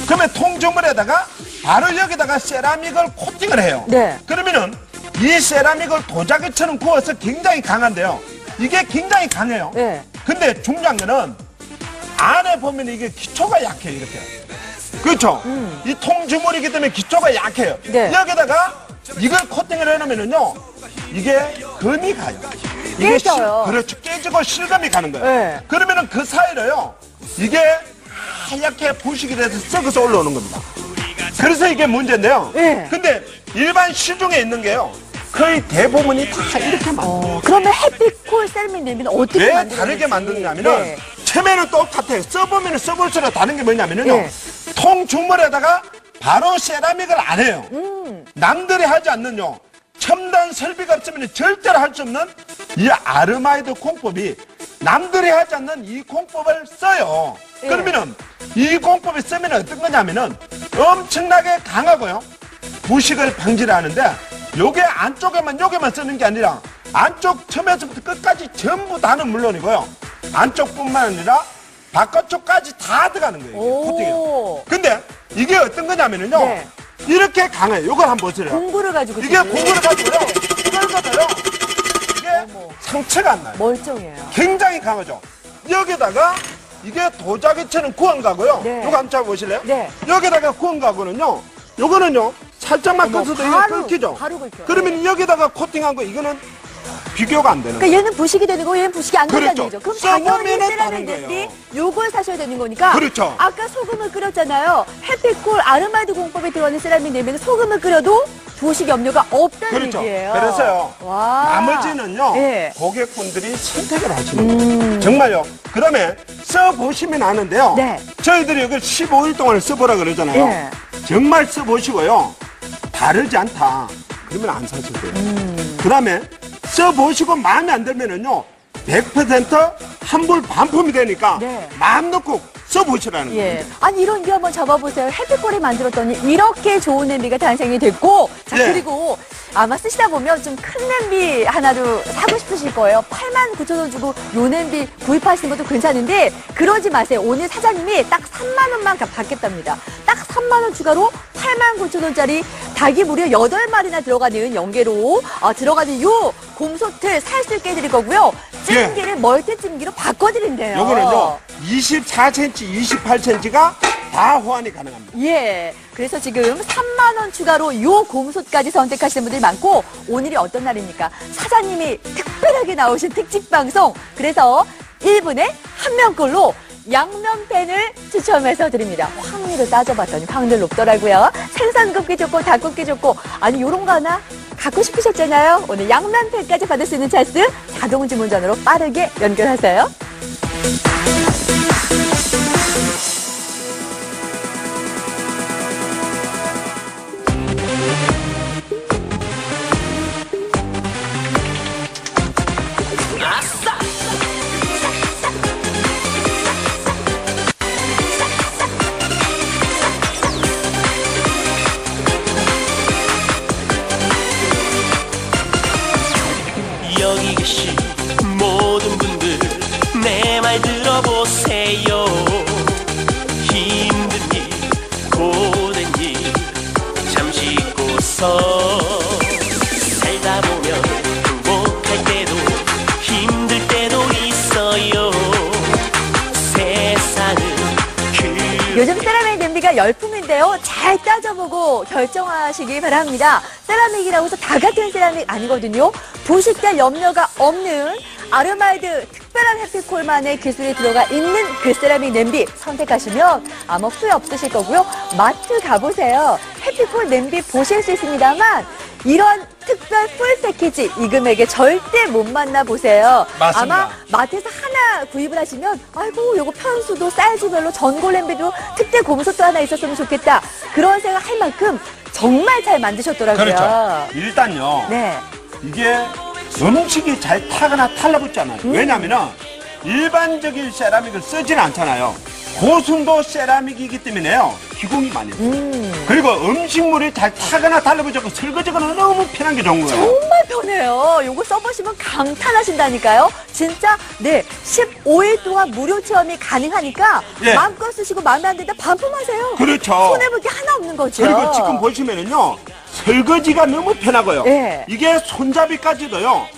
그러면 통주물에다가 바로 여기다가 세라믹을 코팅을 해요. 네. 그러면은 이 세라믹을 도자기처럼 구워서 굉장히 강한데요. 이게 굉장히 강해요. 네. 근데 중요한 거는 안에 보면 이게 기초가 약해요. 이렇게. 그렇죠? 이 통주물이기 때문에 기초가 약해요. 네. 여기다가 이걸 코팅을 해놓으면은요. 이게 금이 가요. 이게 깨져요. 그렇죠. 깨지고 실감이 가는 거예요. 네. 그러면은 그 사이로요. 이게 하얗게 부식이 돼서 썩어서 올라오는 겁니다. 그래서 이게 문제인데요. 네. 근데 일반 시중에 있는 게요. 거의 대부분이 다 이렇게 만들어요. 그러면 햇빛콜 세라믹 냄비는 어떻게 왜 만드는지. 다르게 만드느냐면은 네. 처음에는 똑같아요. 써보면 써볼수록 다른 게 뭐냐면요. 네. 통주물에다가 바로 세라믹을 안 해요. 남들이 하지 않는요. 첨단 설비가 없으면 절대로 할 수 없는 이 아르마이드 콩법이 남들이 하지 않는 이 콩법을 써요. 네. 그러면은 이 콩법을 쓰면 어떤 거냐면은 엄청나게 강하고요. 부식을 방지를 하는데 요게 안쪽에만 요게만 쓰는 게 아니라 안쪽 처음에서부터 끝까지 전부 다는 물론이고요. 안쪽뿐만 아니라 바깥쪽까지 다 들어가는 거예요. 코팅이. 근데 이게 어떤 거냐면은요. 네. 이렇게 강해요. 요걸 한번 보세요. 공구를 가지고. 이게 공구를 가지고요. 이걸 가져요. 이게 상처가 안 나요. 멀쩡해요. 굉장히 강하죠. 여기다가 이게 도자기처럼 구운 거고요. 네. 요거 한번 잡아보실래요? 네. 여기다가 구운 거하고는요. 요거는요. 살짝만 꺼서도 이게 끊기죠. 바로 긁혀요. 그러면 여기다가 코팅한 거 이거는 비교가 안 되는 거예요. 그러니까 얘는 부식이 되는 거고 얘는 부식이 안 된다는 그렇죠. 얘기죠. 그럼 써보면은 당연히 세라믹 다른 냄비 거예요. 요걸 사셔야 되는 거니까. 그렇죠. 아까 소금을 끓였잖아요. 햇빛콜 아르마이드 공법에 들어가는 세라믹 냄비는 소금을 끓여도 부식 염려가 없다는 그렇죠. 얘기예요. 그래서요. 와. 나머지는요. 네. 고객분들이 선택을 하시는 거예요. 정말요. 그러면 써보시면 아는데요. 네. 저희들이 이걸 15일 동안 써보라 그러잖아요. 네. 정말 써보시고요. 다르지 않다. 그러면 안 사셔도 돼요. 그 다음에 써보시고 마음에 안 들면은요. 100% 환불 반품이 되니까 네. 마음 놓고 써보시라는 예. 거예요. 아니 이런 게 한번 잡아보세요. 햇빛콜이 만들었더니 이렇게 좋은 냄비가 탄생이 됐고, 자 예. 그리고 아마 쓰시다 보면 좀 큰 냄비 하나로 사고 싶으실 거예요. 89,000원 주고 요 냄비 구입하시는 것도 괜찮은데 그러지 마세요. 오늘 사장님이 딱 3만 원만 받겠답니다. 딱 3만 원 추가로 89,000원짜리 닭이 무려 8마리나 들어가는 연계로 들어가는 요 곰솥을 살 수 있게 해드릴 거고요. 찜기를 멀티찜기로 바꿔드린대요. 요거는요. 24cm, 28cm가 다 호환이 가능합니다. 예. 그래서 지금 3만 원 추가로 요 곰솥까지 선택하시는 분들이 많고 오늘이 어떤 날입니까? 사장님이 특별하게 나오신 특집 방송. 그래서 1분에 한 명꼴로 양면팬을 추첨해서 드립니다. 확률을 따져봤더니 확률 높더라고요. 생선 굽기 좋고 닭 굽기 좋고 아니 요런 거 하나 갖고 싶으셨잖아요. 오늘 양면팬까지 받을 수 있는 찬스 자동 주문전으로 빠르게 연결하세요. 여기 계신 모든 분들 내 말 들어보세요. 힘든 일 고된 일 잠시 잊고서 살다 보면 행복할 때도 힘 요즘 세라믹 냄비가 열풍인데요. 잘 따져보고 결정하시기 바랍니다. 세라믹이라고 해서 다 같은 세라믹 아니거든요. 부식될 염려가 없는 아르마이드 특별한 해피콜만의 기술이 들어가 있는 그 세라믹 냄비 선택하시면 아마 후회 없으실 거고요. 마트 가보세요. 해피콜 냄비 보실 수 있습니다만 이런 특별 풀 패키지 이 금액에 절대 못 만나보세요. 맞습니다. 아마 마트에서 하나 구입을 하시면 아이고 요거 편수도 사이즈별로 전골 냄비도 특대 곰솥도 하나 있었으면 좋겠다. 그런 생각 할 만큼 정말 잘 만드셨더라고요. 그렇죠. 일단요. 네. 이게 음식이 잘 타거나 탈라붙잖아요. 왜냐면은 일반적인 세라믹을 쓰지는 않잖아요. 고순도 세라믹이기 때문에요. 기공이 많이 있어요. 그리고 음식물이 잘 타거나 달라붙고 설거지가 너무 편한 게 좋은 거예요. 정말 편해요. 요거 써보시면 감탄하신다니까요. 진짜 네 15일 동안 무료 체험이 가능하니까 예. 마음껏 쓰시고 마음에 안 든다 반품하세요. 그렇죠. 손해볼 게 하나 없는 거죠. 그리고 지금 보시면은요. 설거지가 너무 편하고요. 예. 이게 손잡이까지도요.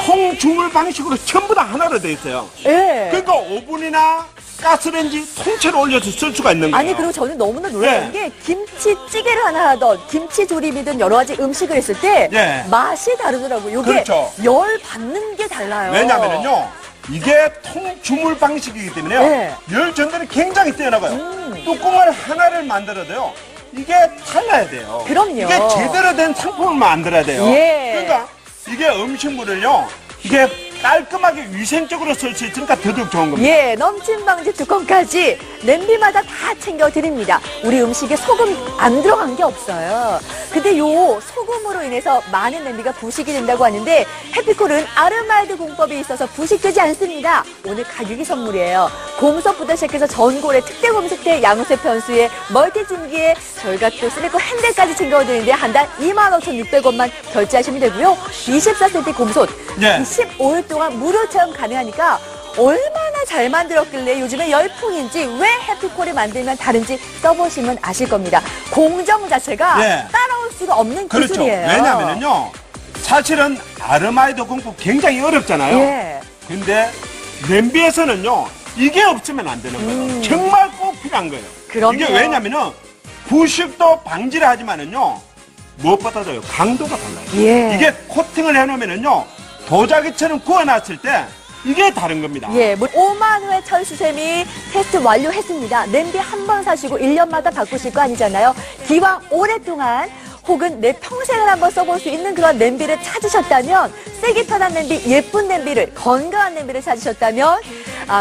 통주물 방식으로 전부 다 하나로 되어 있어요. 예. 그러니까 오븐이나 가스레인지 통째로 올려서 쓸 수가 있는 거예요. 아니 그리고 저는 너무나 놀라는 예. 게 김치찌개를 하나 하던 김치조림이든 여러 가지 음식을 했을 때 예. 맛이 다르더라고요. 이게 그렇죠. 열 받는 게 달라요. 왜냐면은요, 이게 통주물 방식이기 때문에요. 네. 열 전달이 굉장히 뛰어나가요. 뚜껑을 하나를 만들어도요, 이게 달라야 돼요. 그럼요. 이게 제대로 된 상품을 만들어야 돼요. 예. 그러니까 이게 음식물을요, 이게 깔끔하게 위생적으로 쓸 수 있으니까 더더욱 좋은 겁니다. 예, 넘침 방지 뚜껑까지 냄비마다 다 챙겨드립니다. 우리 음식에 소금 안 들어간 게 없어요. 근데 요 소금으로 인해서 많은 냄비가 부식이 된다고 하는데 해피콜은 아르마이드 공법이 있어서 부식되지 않습니다. 오늘 가격이 선물이에요. 곰솥부터 시작해서 전골에 특대 곰솥에 양세 편수에 멀티찜기에 저희가 또 쓰리콜 한 대까지 챙겨드리는데 한 달 25,600원만 결제하시면 되고요. 24cm 곰솥 예. 15일 동안 무료 체험 가능하니까 얼마나 잘 만들었길래 요즘에 열풍인지 왜 해피콜이 만들면 다른지 써보시면 아실 겁니다. 공정 자체가 예. 따라올 수가 없는 그렇죠. 기술이에요. 왜냐면은요, 사실은 아르마이드 공법 굉장히 어렵잖아요. 예. 근데 냄비에서는요, 이게 없으면 안 되는 거예요. 정말 꼭 필요한 거예요. 그럼요. 이게 왜냐면은 부식도 방지를 하지만은요, 무엇보다도요, 강도가 달라요. 예. 이게 코팅을 해놓으면은요, 도자기처럼 구워놨을 때 이게 다른 겁니다. 예, 5만 회 철수샘이 테스트 완료했습니다. 냄비 한 번 사시고 1년마다 바꾸실 거 아니잖아요. 기왕 오랫동안 혹은 내 평생을 한번 써볼 수 있는 그런 냄비를 찾으셨다면 쓰기 편한 냄비, 예쁜 냄비를, 건강한 냄비를 찾으셨다면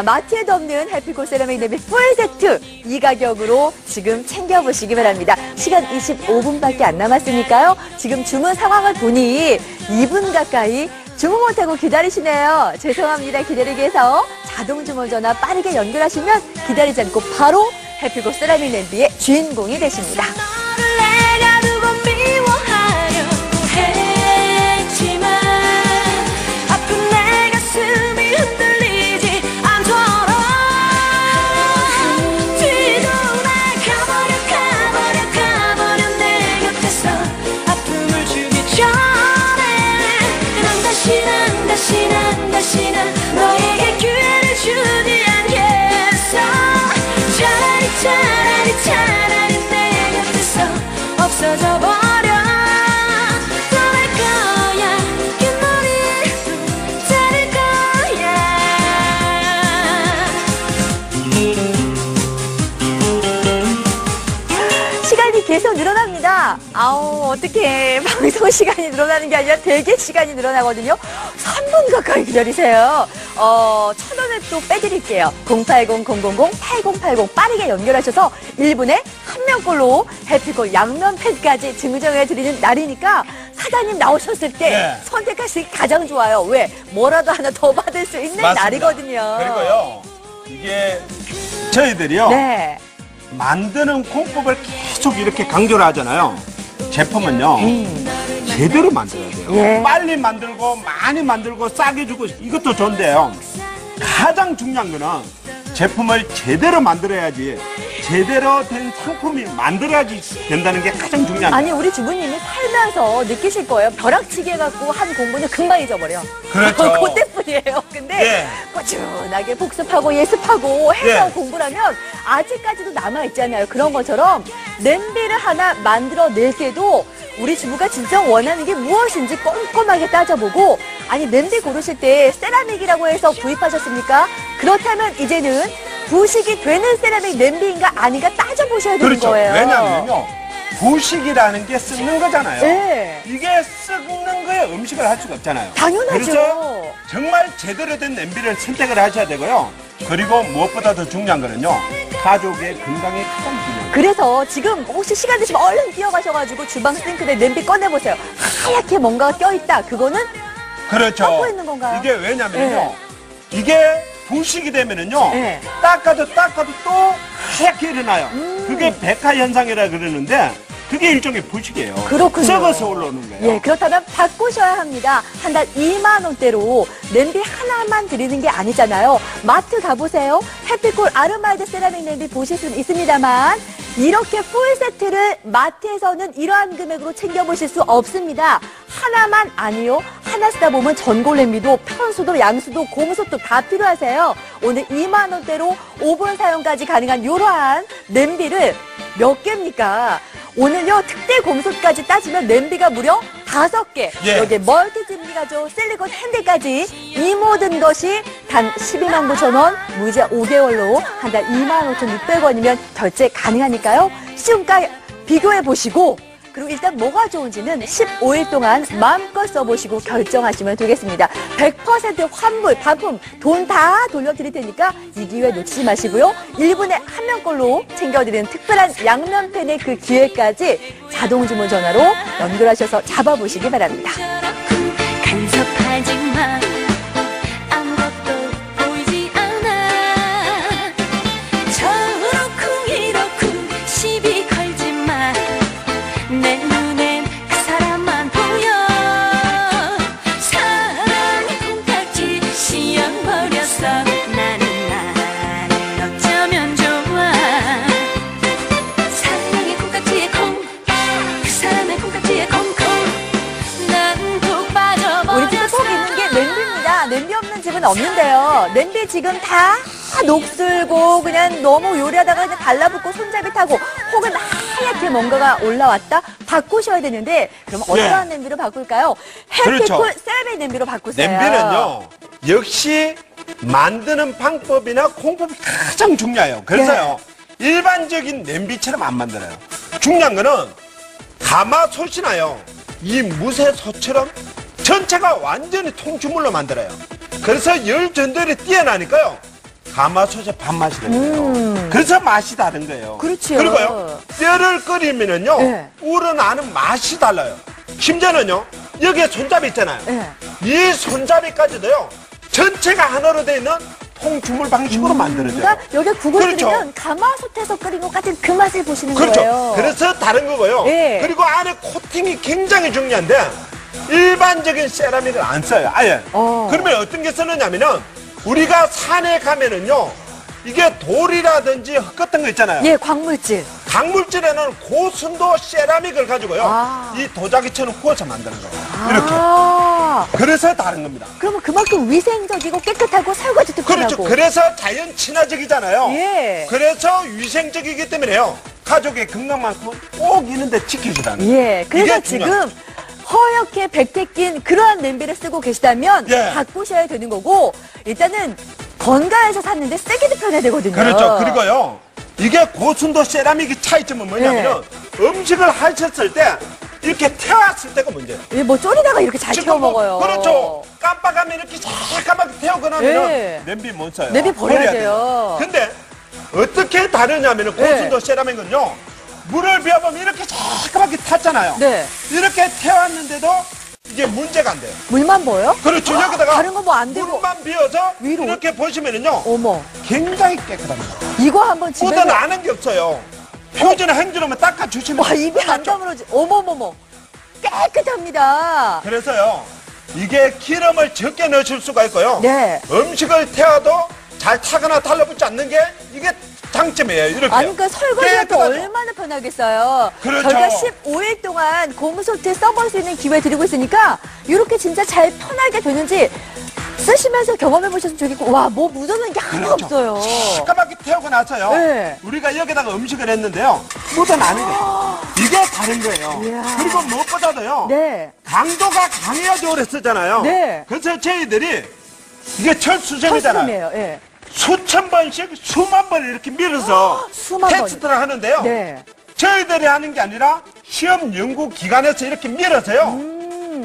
마트에도 없는 해피콜 세라믹 냄비 풀세트 이 가격으로 지금 챙겨보시기 바랍니다. 시간 25분밖에 안 남았으니까요. 지금 주문 상황을 보니 2분 가까이 주문 못하고 기다리시네요. 죄송합니다. 기다리게 해서 자동 주문 전화 빠르게 연결하시면 기다리지 않고 바로 해피콜 세라믹 냄비의 주인공이 되십니다. 너를 내가 두고 미워하려고 했지만 아픈 내 가슴이 흔들리지 않도록 뒤돌아 가버려 내 곁에서 아픔을 주기 전에 난 다시는 너에게 기회를 주지 않겠어. 차라리 내 곁에서 없어져 버려. 떠날 거야. 그 머리도 자를 거야. 시간이 계속 늘어납니다. 아우, 어떡해. 방송 시간이 늘어나는 게 아니라 대기 시간이 늘어나거든요. 3분 가까이 기다리세요. 1,000원을 또 빼드릴게요. 080-000-8080 빠르게 연결하셔서 1분에 한 명꼴로 해피콜 양면팩까지 증정해드리는 날이니까 사장님 나오셨을 때 네. 선택하시기 가장 좋아요. 왜? 뭐라도 하나 더 받을 수 있는 맞습니다. 날이거든요. 그리고요, 이게 저희들이요, 네. 만드는 공법을 계속 이렇게 강조를 하잖아요. 제품은요, 제대로 만들어야 돼요. 예. 빨리 만들고, 많이 만들고, 싸게 주고, 이것도 좋은데요. 가장 중요한 거는 제품을 제대로 만들어야지, 제대로 된 상품이 만들어야지 된다는 게 가장 중요합니다. 아니, 우리 주부님이 살면서 느끼실 거예요. 벼락치기 해갖고 한 공부는 금방 잊어버려. 그렇죠. 그때뿐 학년이에요. 근데 예. 꾸준하게 복습하고 예습하고 해서 예. 공부를 하면 아직까지도 남아있잖아요. 그런 것처럼 냄비를 하나 만들어낼 때도 우리 주부가 진짜 원하는 게 무엇인지 꼼꼼하게 따져보고, 아니 냄비 고르실 때 세라믹이라고 해서 구입하셨습니까? 그렇다면 이제는 부식이 되는 세라믹 냄비인가 아닌가 따져보셔야 되는 그렇죠. 거예요. 왜냐면요. 부식이라는 게 썩는 거잖아요. 네. 이게 썩는 거에 음식을 할 수가 없잖아요. 당연하죠. 그래서 정말 제대로 된 냄비를 선택을 하셔야 되고요. 그리고 무엇보다 더 중요한 거는요. 가족의 건강에 가장 중요해요. 그래서 지금 혹시 시간 되시면 얼른 뛰어가셔가지고 주방 싱크대 냄비 꺼내보세요. 하얗게 뭔가가 껴있다. 그거는 그렇죠. 썩고 있는 건가요? 이게 왜냐면요. 이게 부식이 되면은요. 네. 닦아도 또 하얗게 일어나요. 그게 백화 현상이라 그러는데 그게 일종의 부식이에요. 그렇군요. 썩어서 올라오는 거예요. 예, 그렇다면 바꾸셔야 합니다. 한 달 2만 원대로 냄비 하나만 드리는 게 아니잖아요. 마트 가보세요. 해피콜 아르마이드 세라믹 냄비 보실 수 있습니다만 이렇게 풀 세트를 마트에서는 이러한 금액으로 챙겨보실 수 없습니다. 하나만 아니요. 하나 쓰다 보면 전골 냄비도 편수도 양수도 고무솥도 다 필요하세요. 오늘 2만 원대로 오븐 사용까지 가능한 이러한 냄비를 몇 개입니까? 오늘요 특대 고무솥까지 따지면 냄비가 무려 5개. 예. 여기에 멀티집리 가죠. 실리콘 핸들까지 이 모든 것이 단 12만 9천 원, 무이자 5개월로 한 달 2만 5,600원이면 결제 가능하니까요. 시중가 비교해 보시고 그리고 일단 뭐가 좋은지는 15일 동안 마음껏 써보시고 결정하시면 되겠습니다. 100% 환불, 반품, 돈 다 돌려드릴 테니까 이 기회 놓치지 마시고요. 1분에 한 명 걸로 챙겨드리는 특별한 양면팬의 그 기회까지 자동 주문 전화로 연결하셔서 잡아보시기 바랍니다. 간섭하지 마. 아무것도 보이지 않아. 저렇쿵 이렇쿵 시비 걸지 마. 내 눈엔 그 사람만 보여. 사랑의 콩깍지 씌워버렸어. 나는 나를 어쩌면 좋아. 사랑의 콩깍지에 콩, 그 사람의 콩깍지에 콩콩. 난 푹 빠져버렸어. 우리 집에 꼭 있는 게 냄비입니다. 냄비 없는 집은 없는데요. 냄비 지금 다 녹슬고 그냥 너무 요리하다가 그냥 달라붙고 손잡이 타고 혹은 하얗게 뭔가가 올라왔다? 바꾸셔야 되는데 그럼 어떠한 냄비로 바꿀까요? 해피콜 그렇죠. 세라믹 냄비로 바꾸세요. 냄비는요. 역시 만드는 방법이나 공법이 가장 중요해요. 그래서요. 일반적인 냄비처럼 안 만들어요. 중요한 거는 가마솥이나요. 이 무쇠솥처럼 전체가 완전히 통주물로 만들어요. 그래서 열 전도율이 뛰어나니까요. 가마솥의 밥맛이 됩니다. 그래서 맛이 다른 거예요. 그렇죠. 그리고요. 뼈를 끓이면은요. 네. 우러나는 맛이 달라요. 심지어는요. 여기에 손잡이 있잖아요. 네. 이 손잡이까지도요. 전체가 하나로 되어 있는 통주물 방식으로 만들어져요. 그러니까 여기 국을 그렇죠. 끓이면 가마솥에서 끓인 것 같은 그 맛을 보시는 그렇죠. 거예요. 그래서 다른 거고요. 예. 그리고 안에 코팅이 굉장히 중요한데 일반적인 세라믹을 안 써요. 아예. 그러면 어떤 게 쓰느냐면은 우리가 산에 가면은요. 이게 돌이라든지 흙 같은 거 있잖아요. 예, 광물질. 강물질에는 고순도 세라믹을 가지고요. 이 도자기처럼 구워서 만드는 거예요. 이렇게. 그래서 다른 겁니다. 그러면 그만큼 위생적이고 깨끗하고 설거지도 그렇죠. 편하고. 그래서 자연 친화적이잖아요. 예. 그래서 위생적이기 때문에요. 가족의 건강만큼은 꼭 있는데 지켜주라는 거예요. 예, 그래서 이게 중요해요. 지금 허옇게 백태 낀 그러한 냄비를 쓰고 계시다면 예. 바꾸셔야 되는 거고 일단은 건강해서 샀는데 쓰기도 편해야 되거든요. 그렇죠. 그리고요. 이게 고순도 세라믹의 차이점은 뭐냐면은 음식을 하셨을 때 이렇게 태웠을 때가 문제예요. 예, 뭐 졸이다가 이렇게 잘 태워 먹어요. 그렇죠. 깜빡하면 이렇게 새까맣게 태우고 나면 예. 냄비 못 써요. 냄비 버려야 돼요. 돼요. 근데 어떻게 다르냐면은 고순도 세라믹은요. 물을 비워보면 이렇게 새까맣게 탔잖아요. 네. 이렇게 태웠는데도 이게 문제가 안 돼요. 물만 보여요? 그렇죠. 여기다가 다른 거 뭐 안 되고 물만 비워서 위로. 이렇게 보시면은요. 어머, 굉장히 깨끗합니다. 이거 한번 집에 묻어나는 게 없어요. 표준 행주로만 닦아주시면 와 입이 안 다물어지. 어머머머, 깨끗합니다. 그래서요. 이게 기름을 적게 넣으실 수가 있고요. 네. 음식을 태워도 잘 타거나 달라붙지 않는 게 이게 장점이에요. 이렇게. 아니, 그러니까 설거지가 또 깨끗하죠. 얼마나 편하겠어요. 그렇죠. 저희가 15일 동안 고무솥에 써볼 수 있는 기회 드리고 있으니까 이렇게 진짜 잘 편하게 되는지 쓰시면서 경험해 보셨으면 좋겠고, 와, 뭐 묻어놓은 게 하나도 없어요. 시커멓게 태우고 나서요. 네. 우리가 여기다가 음식을 했는데요. 묻어나는 거예요. 이게 다른 거예요. 이야. 그리고 무엇보다도요. 네. 강도가 강해야지 오래 쓰잖아요. 네. 그래서 저희들이 이게 철수점이잖아요. 철수점이에요. 예. 수천 번씩 수만 번을 이렇게 밀어서 수만 테스트를 하는데요. 네. 저희들이 하는 게 아니라 시험 연구 기관에서 이렇게 밀어서요.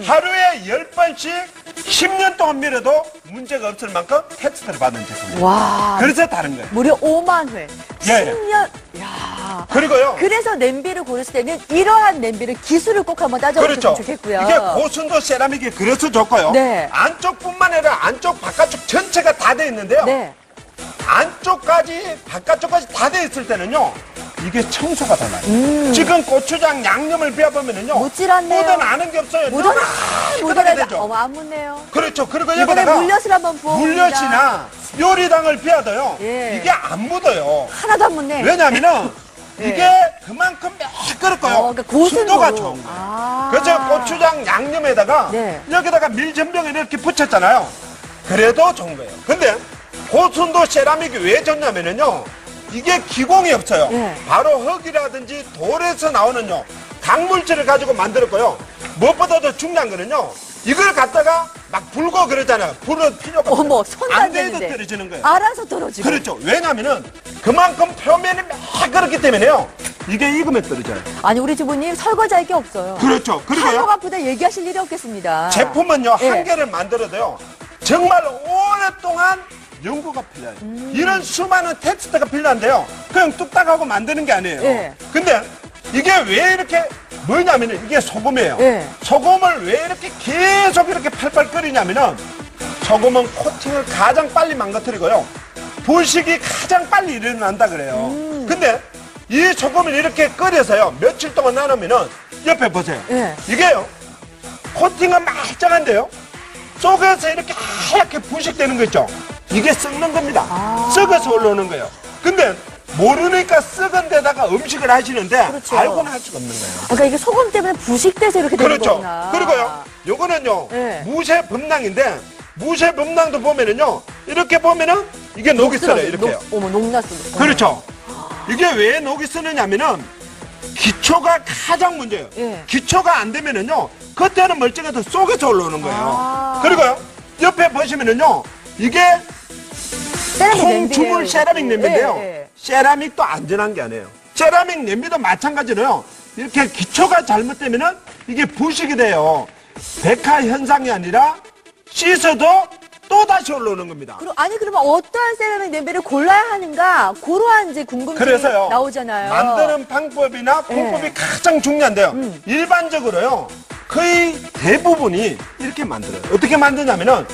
하루에 10번씩 10년 동안 밀어도 문제가 없을 만큼 테스트를 받는 제품이에요. 와. 그래서 다른 거예요. 무려 5만 회. 예. 10년. 야. 그리고요. 그래서 냄비를 고르실 때는 이러한 냄비를 기술을 꼭 한번 따져보셨으면 그렇죠. 좋겠고요. 이게 고순도 세라믹이 그래서 좋고요. 네. 안쪽뿐만 아니라 안쪽, 바깥쪽 전체가 다 돼 있는데요. 네. 안쪽까지, 바깥쪽까지 다 돼 있을 때는요. 이게 청소가 달라요. 지금 고추장 양념을 비워보면은요. 묻질 않네요. 묻어나는 게 없어요. 묻어나다. 되죠. 안 묻네요. 그렇죠. 그리고 이번에 여기다가 물엿을 한번 부어봅니다. 물엿이나 요리당을 비워도요. 예. 이게 안 묻어요. 하나도 안 묻네. 왜냐면은 예. 이게 그만큼 매끄럽고요. 그러니까 고순도로. 순도가 좋은 거예요. 아. 그래서 고추장 양념에다가 네. 여기다가 밀전병을 이렇게 붙였잖아요. 그래도 좋은 거예요. 근데 고순도 세라믹이 왜 좋냐면은요. 이게 기공이 없어요. 예. 바로 흙이라든지 돌에서 나오는요. 강물질을 가지고 만들었고요. 무엇보다도 중요한 거는요. 이걸 갖다가 막 불고 그러잖아요. 불을 필요가 없어요. 어머, 손도 안 안 돼도 되는데. 떨어지는 거예요. 알아서 떨어지고. 그렇죠. 왜냐면은 그만큼 표면이 매끄럽기 때문에요. 이게 익으면 떨어져요. 아니, 우리 주부님 설거지할 게 없어요. 그렇죠. 그리고요. 한복 아프다 얘기하실 일이 없겠습니다. 제품은요. 예. 한 개를 만들어도요. 정말 오랫동안 연구가 필요해요. 이런 수많은 테스트가 필요한데요. 그냥 뚝딱하고 만드는 게 아니에요. 예. 근데 이게 왜 이렇게 뭐냐면은 이게 소금이에요. 예. 소금을 왜 이렇게 계속 이렇게 팔팔 끓이냐면은 소금은 코팅을 가장 빨리 망가뜨리고요. 부식이 가장 빨리 일어난다 그래요. 근데 이 소금을 이렇게 끓여서요. 며칠 동안 나누면은 옆에 보세요. 예. 이게요. 코팅은 말짱한데요. 속에서 이렇게 하얗게 부식되는 거 있죠. 이게 썩는 겁니다. 썩어서 올라오는 거예요. 근데 모르니까 썩은 데다가 음식을 하시는데 그렇죠. 알고는 할 수가 없는 거예요. 그러니까 이게 소금 때문에 부식돼서 이렇게 되는 그렇죠. 거구나. 그리고요. 요거는요. 네. 무쇠범랑인데 무쇠범랑도 보면은요. 이렇게 보면은 이게 녹이 쓰요 이렇게요. 어머, 녹났어. 그렇죠. 이게 왜 녹이 쓰느냐면은 기초가 가장 문제예요. 예. 기초가 안 되면은요. 겉에는 멀쩡해도 속에서 올라오는 거예요. 아. 그리고요. 옆에 보시면은요. 이게 통주물 세라믹 냄비인데요. 예. 세라믹도 안전한 게 아니에요. 세라믹 냄비도 마찬가지로요. 이렇게 기초가 잘못되면은 이게 부식이 돼요. 백화 현상이 아니라 씻어도 또 다시 올라오는 겁니다. 아니, 그러면 어떠한 세라믹 냄비를 골라야 하는가? 그러한 이제 궁금증이 그래서요. 나오잖아요. 만드는 방법이나 공법이 가장 중요한데요. 일반적으로요. 거의 대부분이 이렇게 만들어요. 어떻게 만드냐면은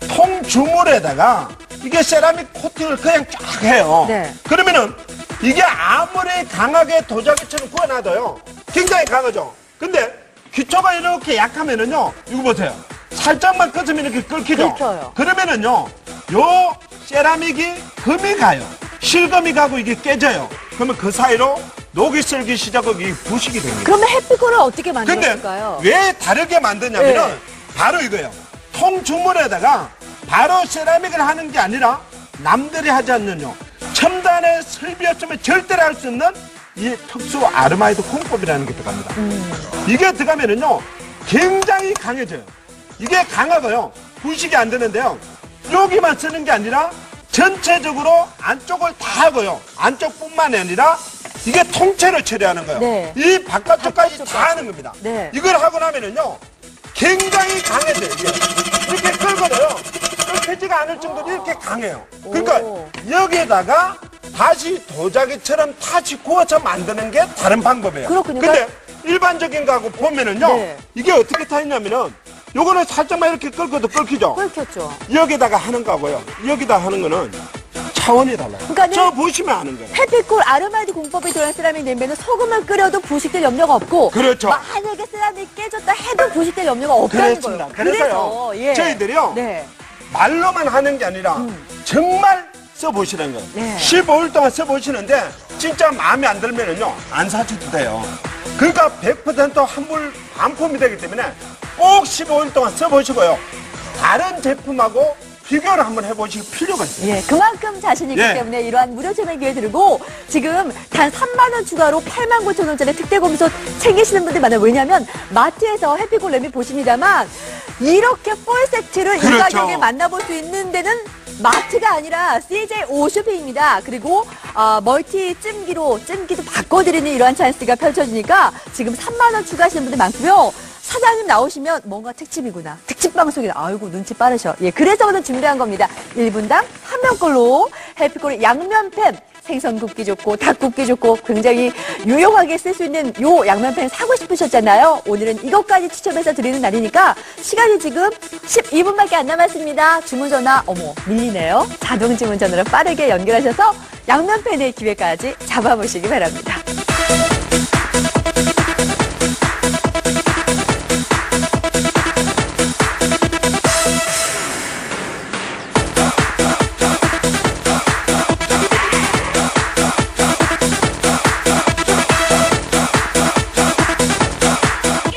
통주물에다가 이게 세라믹 코팅을 그냥 쫙 해요. 네. 그러면은 이게 아무리 강하게 도자기처럼 구워놔도요. 굉장히 강하죠. 근데 기초가 이렇게 약하면은요. 이거 보세요. 살짝만 끄으면 이렇게 끓기죠. 끓여요. 그러면은요. 요 세라믹이 금이 가요. 실금이 가고 이게 깨져요. 그러면 그 사이로 녹이 슬기 시작하고 이게 부식이 됩니다. 그러면 햇빛을 어떻게 근데 만들었을까요? 왜 다르게 만드냐면은 네. 바로 이거예요. 통주물에다가 바로 세라믹을 하는 게 아니라 남들이 하지 않는요. 첨단의 설비였으면 절대로 할 수 없는 이 특수 아르마이드 콩법이라는 게 들어갑니다. 이게 들어가면은요. 굉장히 강해져요. 이게 강하고요. 부식이 안 되는데요. 여기만 쓰는 게 아니라 전체적으로 안쪽을 다 하고요. 안쪽뿐만 아니라 이게 통째로 처리하는 거예요. 네. 이 바깥쪽까지 다 하는 겁니다. 네. 이걸 하고 나면은요. 굉장히 강해져요. 이게. 이렇게 끌고도요. 끓지가 않을 정도로 이렇게 강해요. 그러니까 오. 여기에다가 다시 도자기처럼 다시 구워서 만드는 게 다른 방법이에요. 그렇군요. 근데 일반적인 거하고 보면은요. 네. 이게 어떻게 타있냐면은 요거는 살짝만 이렇게 끓고도 끓기죠. 끓였죠. 여기다가 하는 거고요. 여기다 하는 거는 차원이 달라요. 그러니까는 저 보시면 아는 거예요. 햇빛골 아르마이드 공법이 들어간 세라믹 냄비는 소금을 끓여도 부식될 염려가 없고 그렇죠. 만약에 세라믹 깨졌다 해도 부식될 염려가 없다는 그렇습니다. 거예요. 그래서요. 예. 저희들이요. 네. 말로만 하는 게 아니라 정말 써보시는 거예요. 네. 15일 동안 써보시는데 진짜 마음에 안 들면은요 안 사셔도 돼요. 그러니까 100% 환불 반품이 되기 때문에 꼭 15일 동안 써보시고요. 다른 제품하고 비교를 한번 해보실 필요가 있어요. 예, 그만큼 자신 있기 예. 때문에 이러한 무료 체험의 기회 드리고 지금 단 3만 원 추가로 8만 9천 원짜리 특대 검수 챙기시는 분들 많아요. 왜냐하면 마트에서 해피콜 램비 보십니다만 이렇게 풀 세트를 이 그렇죠. 가격에 만나볼 수 있는 데는 마트가 아니라 CJ 오쇼핑입니다. 그리고 멀티 찜기도 바꿔드리는 이러한 찬스가 펼쳐지니까 지금 3만 원 추가하시는 분들 많고요. 사장님 나오시면 뭔가 특집이구나. 특집 방송이다. 아이고 눈치 빠르셔. 예, 그래서 오늘 준비한 겁니다. 1분당 한 명꼴로 해피콜 양면팬 생선 굽기 좋고 닭 굽기 좋고 굉장히 유용하게 쓸 수 있는 요 양면팬 사고 싶으셨잖아요. 오늘은 이것까지 추첨해서 드리는 날이니까 시간이 지금 12분밖에 안 남았습니다. 주문 전화 어머 밀리네요. 자동 주문 전화로 빠르게 연결하셔서 양면팬의 기회까지 잡아보시기 바랍니다.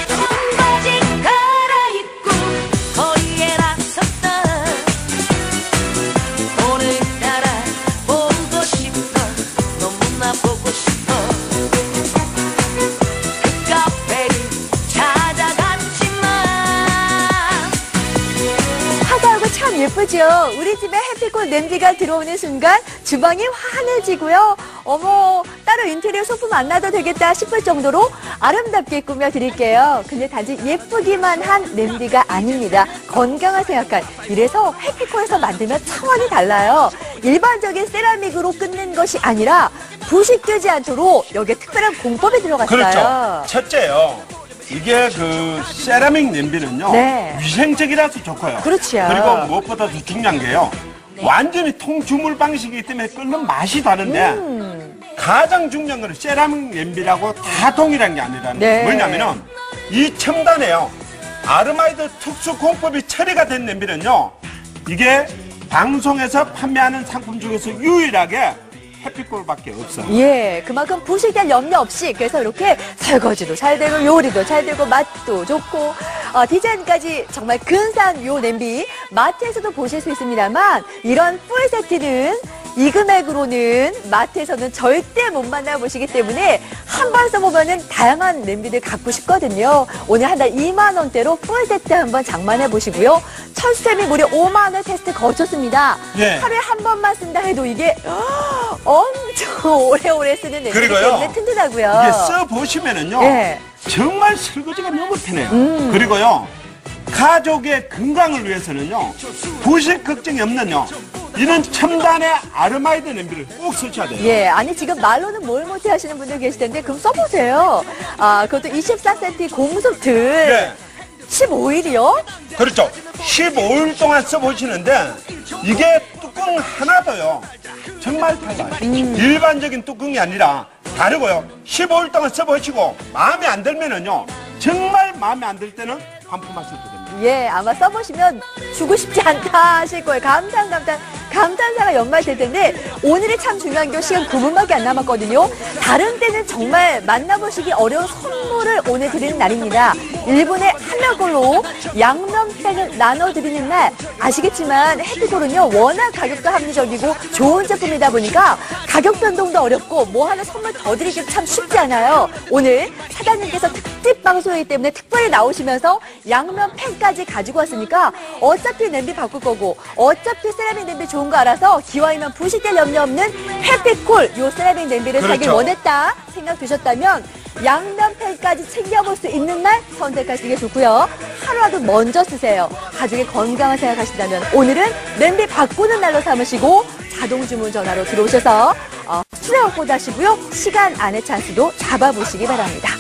청바지 갈아입고 거리에 나섰다 오늘따라 보고 싶어 너무나 보고 싶어 그 카페를 찾아갔지만 화사하고 참 예쁘죠? 우리 집에 해피콜 냄비가 들어오는 순간 주방이 환해지고요. 어머, 따로 인테리어 소품 안 놔도 되겠다 싶을 정도로 아름답게 꾸며드릴게요. 근데 단지 예쁘기만 한 냄비가 아닙니다. 건강을 생각한. 이래서 해피콜에서 만들면 차원이 달라요. 일반적인 세라믹으로 끊는 것이 아니라 부식되지 않도록 여기에 특별한 공법이 들어갔어요. 그렇죠. 첫째요. 이게 그 세라믹 냄비는요. 네. 위생적이라서 좋고요. 그렇죠. 그리고 무엇보다 더 중요한 게요. 완전히 통주물 방식이기 때문에 끓는 맛이 다른데 가장 중요한 건 세라믹 냄비라고 다 동일한 게 아니라는 네. 게 뭐냐면은 이 첨단에요. 아르마이드 특수 공법이 처리가 된 냄비는요. 이게 방송에서 판매하는 상품 중에서 유일하게 해피콜밖에 없어요. 예, 그만큼 부식될 염려 없이 그래서 이렇게 설거지도 잘 되고 요리도 잘 되고 맛도 좋고 디자인까지 정말 근사한 요 냄비 마트에서도 보실 수 있습니다만 이런 풀 세트는 이 금액으로는 마트에서는 절대 못 만나보시기 때문에 한 번 써보면은 다양한 냄비들 갖고 싶거든요. 오늘 한 달 2만 원대로 풀 세트 한번 장만해 보시고요. 철수세미 무려 5만 원 테스트 거쳤습니다. 예. 하루에 한 번만 쓴다 해도 이게 엄청 오래오래 쓰는 냄비이기 그리고요. 때문에 튼튼하고요. 이게 써보시면은요. 예. 정말 설거지가 너무 편해요. 그리고요. 가족의 건강을 위해서는요. 부식 걱정이 없는요. 이런 첨단의 아르마이드 냄비를 꼭 쓰셔야 돼요. 예, 아니 지금 말로는 뭘 못해 하시는 분들 계실 텐데 그럼 써보세요. 그것도 24cm 공수틀 예. 15일이요? 그렇죠. 15일 동안 써보시는데 이게 뚜껑 하나도요. 정말 달라요. 일반적인 뚜껑이 아니라 다르고요. 15일 동안 써보시고 마음에 안 들면은요. 정말 마음에 안 들 때는 반품하셔도 됩니다. 예, 아마 써보시면 주고 싶지 않다 하실 거예요. 감탄사가 연말될 텐데 오늘이 참 중요한 게 시간 9분밖에 안 남았거든요. 다른 때는 정말 만나보시기 어려운 선물을 오늘 드리는 날입니다. 1분에 한 명꼴로 양면팩을 나눠드리는 날. 아시겠지만 해피콜은요 워낙 가격도 합리적이고 좋은 제품이다 보니까 가격 변동도 어렵고 뭐 하나 선물 더 드리기도 참 쉽지 않아요. 오늘 사장님께서 특집 방송이기 때문에 특별히 나오시면서 양면팩까지 가지고 왔으니까 어차피 냄비 바꿀 거고 어차피 세라믹 냄비 좋은 거 알아서 기왕이면 부식될 염려 없는 해피콜 요 세라믹 냄비를 사길 그렇죠. 원했다 생각 드셨다면 양면팩까지 챙겨볼 수 있는 날 선택하시는 게 좋고요. 하루라도 먼저 쓰세요. 가족의 건강을 생각하신다면 오늘은 냄비 바꾸는 날로 삼으시고 자동 주문 전화로 들어오셔서 수레 꽂 하시고요. 시간 안에 찬스도 잡아보시기 바랍니다.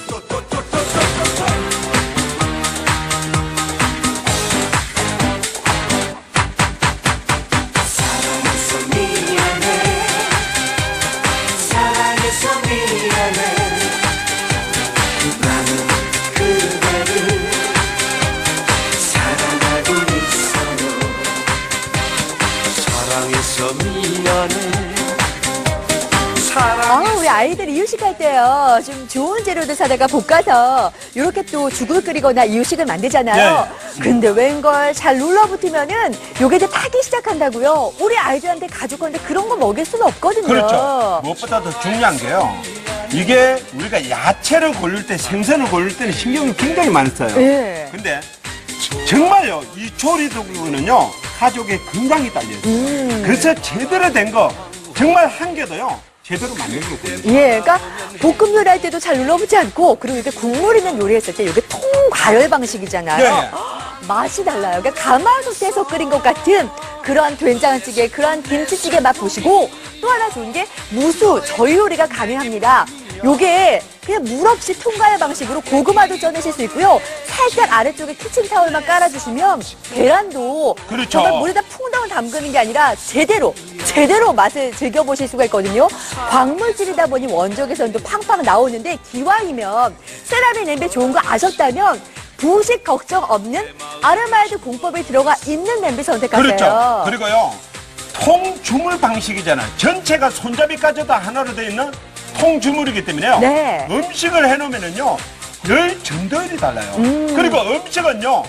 아이들 이유식 할 때요. 좀 좋은 재료들 사다가 볶아서 이렇게 또 죽을 끓이거나 이유식을 만들잖아요. 근데 웬걸 잘 눌러붙으면은 요게 이제 타기 시작한다고요. 우리 아이들한테 가족 건데 그런 거 먹일 수는 없거든요. 그렇죠. 무엇보다 더 중요한 게요. 이게 우리가 야채를 고를 때, 생선을 고를 때는 신경이 굉장히 많이 써요. 예. 근데 정말요, 이 조리 도구는요, 가족의 건강이 딸려있어요. 그래서 제대로 된 거, 정말 한 개도요, 제대로 만든 거거든요. 예, 그러니까 볶음 요리할 때도 잘 눌러붙지 않고, 그리고 이렇게 국물 있는 요리했을 때 이게 통과열 방식이잖아요. 네. 맛이 달라요. 그러니까 가마솥에서 끓인 것 같은 그런 된장찌개, 그런 김치찌개 맛 보시고, 또 하나 좋은 게 무수, 저희 요리가 가능합니다. 요게 그냥 물 없이 통과열 방식으로 고구마도 쪄내실 수 있고요. 살짝 아래쪽에 키친타올만 깔아주시면 계란도 그렇죠. 정말 물에다 풍덩 담그는 게 아니라 제대로 맛을 즐겨보실 수가 있거든요. 광물질이다 보니 원적에서는 또 팡팡 나오는데 기왕이면 세라믹 냄비 좋은 거 아셨다면 부식 걱정 없는 아르마이드 공법이 들어가 있는 냄비 선택하세요. 그렇죠. 그리고요, 통주물 방식이잖아요. 전체가 손잡이까지도 하나로 되어 있는 통주물이기 때문에요. 네. 음식을 해놓으면은요, 열 전도율이 달라요. 그리고 음식은요,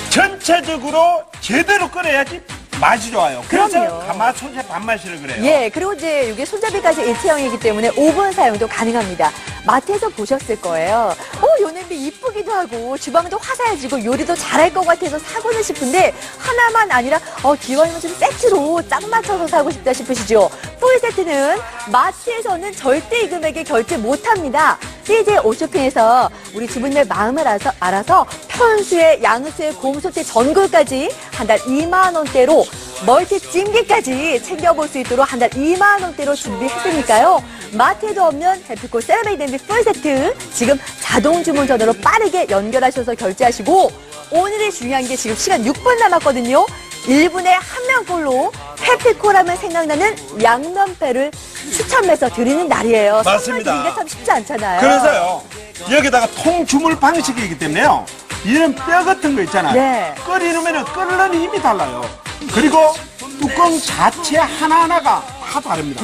전체적으로 제대로 끓여야지 맛이 좋아요. 그래서 그럼요. 가마솥에 밥맛이를 그래요. 예, 그리고 이제 이게 손잡이까지 일체형이기 때문에 오븐 사용도 가능합니다. 마트에서 보셨을 거예요. 요 냄비 이쁘기도 하고 주방도 화사해지고 요리도 잘할 것 같아서 사고는 싶은데 하나만 아니라 기왕이면 좀 세트로 짝 맞춰서 사고 싶다 싶으시죠? 풀 세트는 마트에서는 절대 이 금액에 결제 못합니다. CJ 오쇼핑에서 우리 주부님의 마음을 알아서 편수에 양수에 곰소태 전골까지 한 달 2만 원대로 멀티 찜기까지 챙겨볼 수 있도록 한 달 2만 원대로 준비했으니까요. 마트에도 없는 해피콜 세라믹 냄비 풀세트 지금 자동 주문 전화로 빠르게 연결하셔서 결제하시고 오늘의 중요한 게 지금 시간 6분 남았거든요. 1분에 한 명꼴로 해피콜 하면 생각나는 양면패를 추첨해서 드리는 날이에요. 맞습니다. 선물 드리기가 참 쉽지 않잖아요. 그래서요, 여기다가 통주물 방식이기 때문에요, 이런 뼈 같은 거 있잖아요. 네. 끓이면 끓는 힘이 달라요. 그리고 뚜껑 자체 하나하나가 다 다릅니다.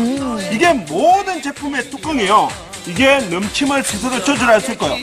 이게 모든 제품의 뚜껑이요, 이게 넘침을 스스로 조절할 수 있고요,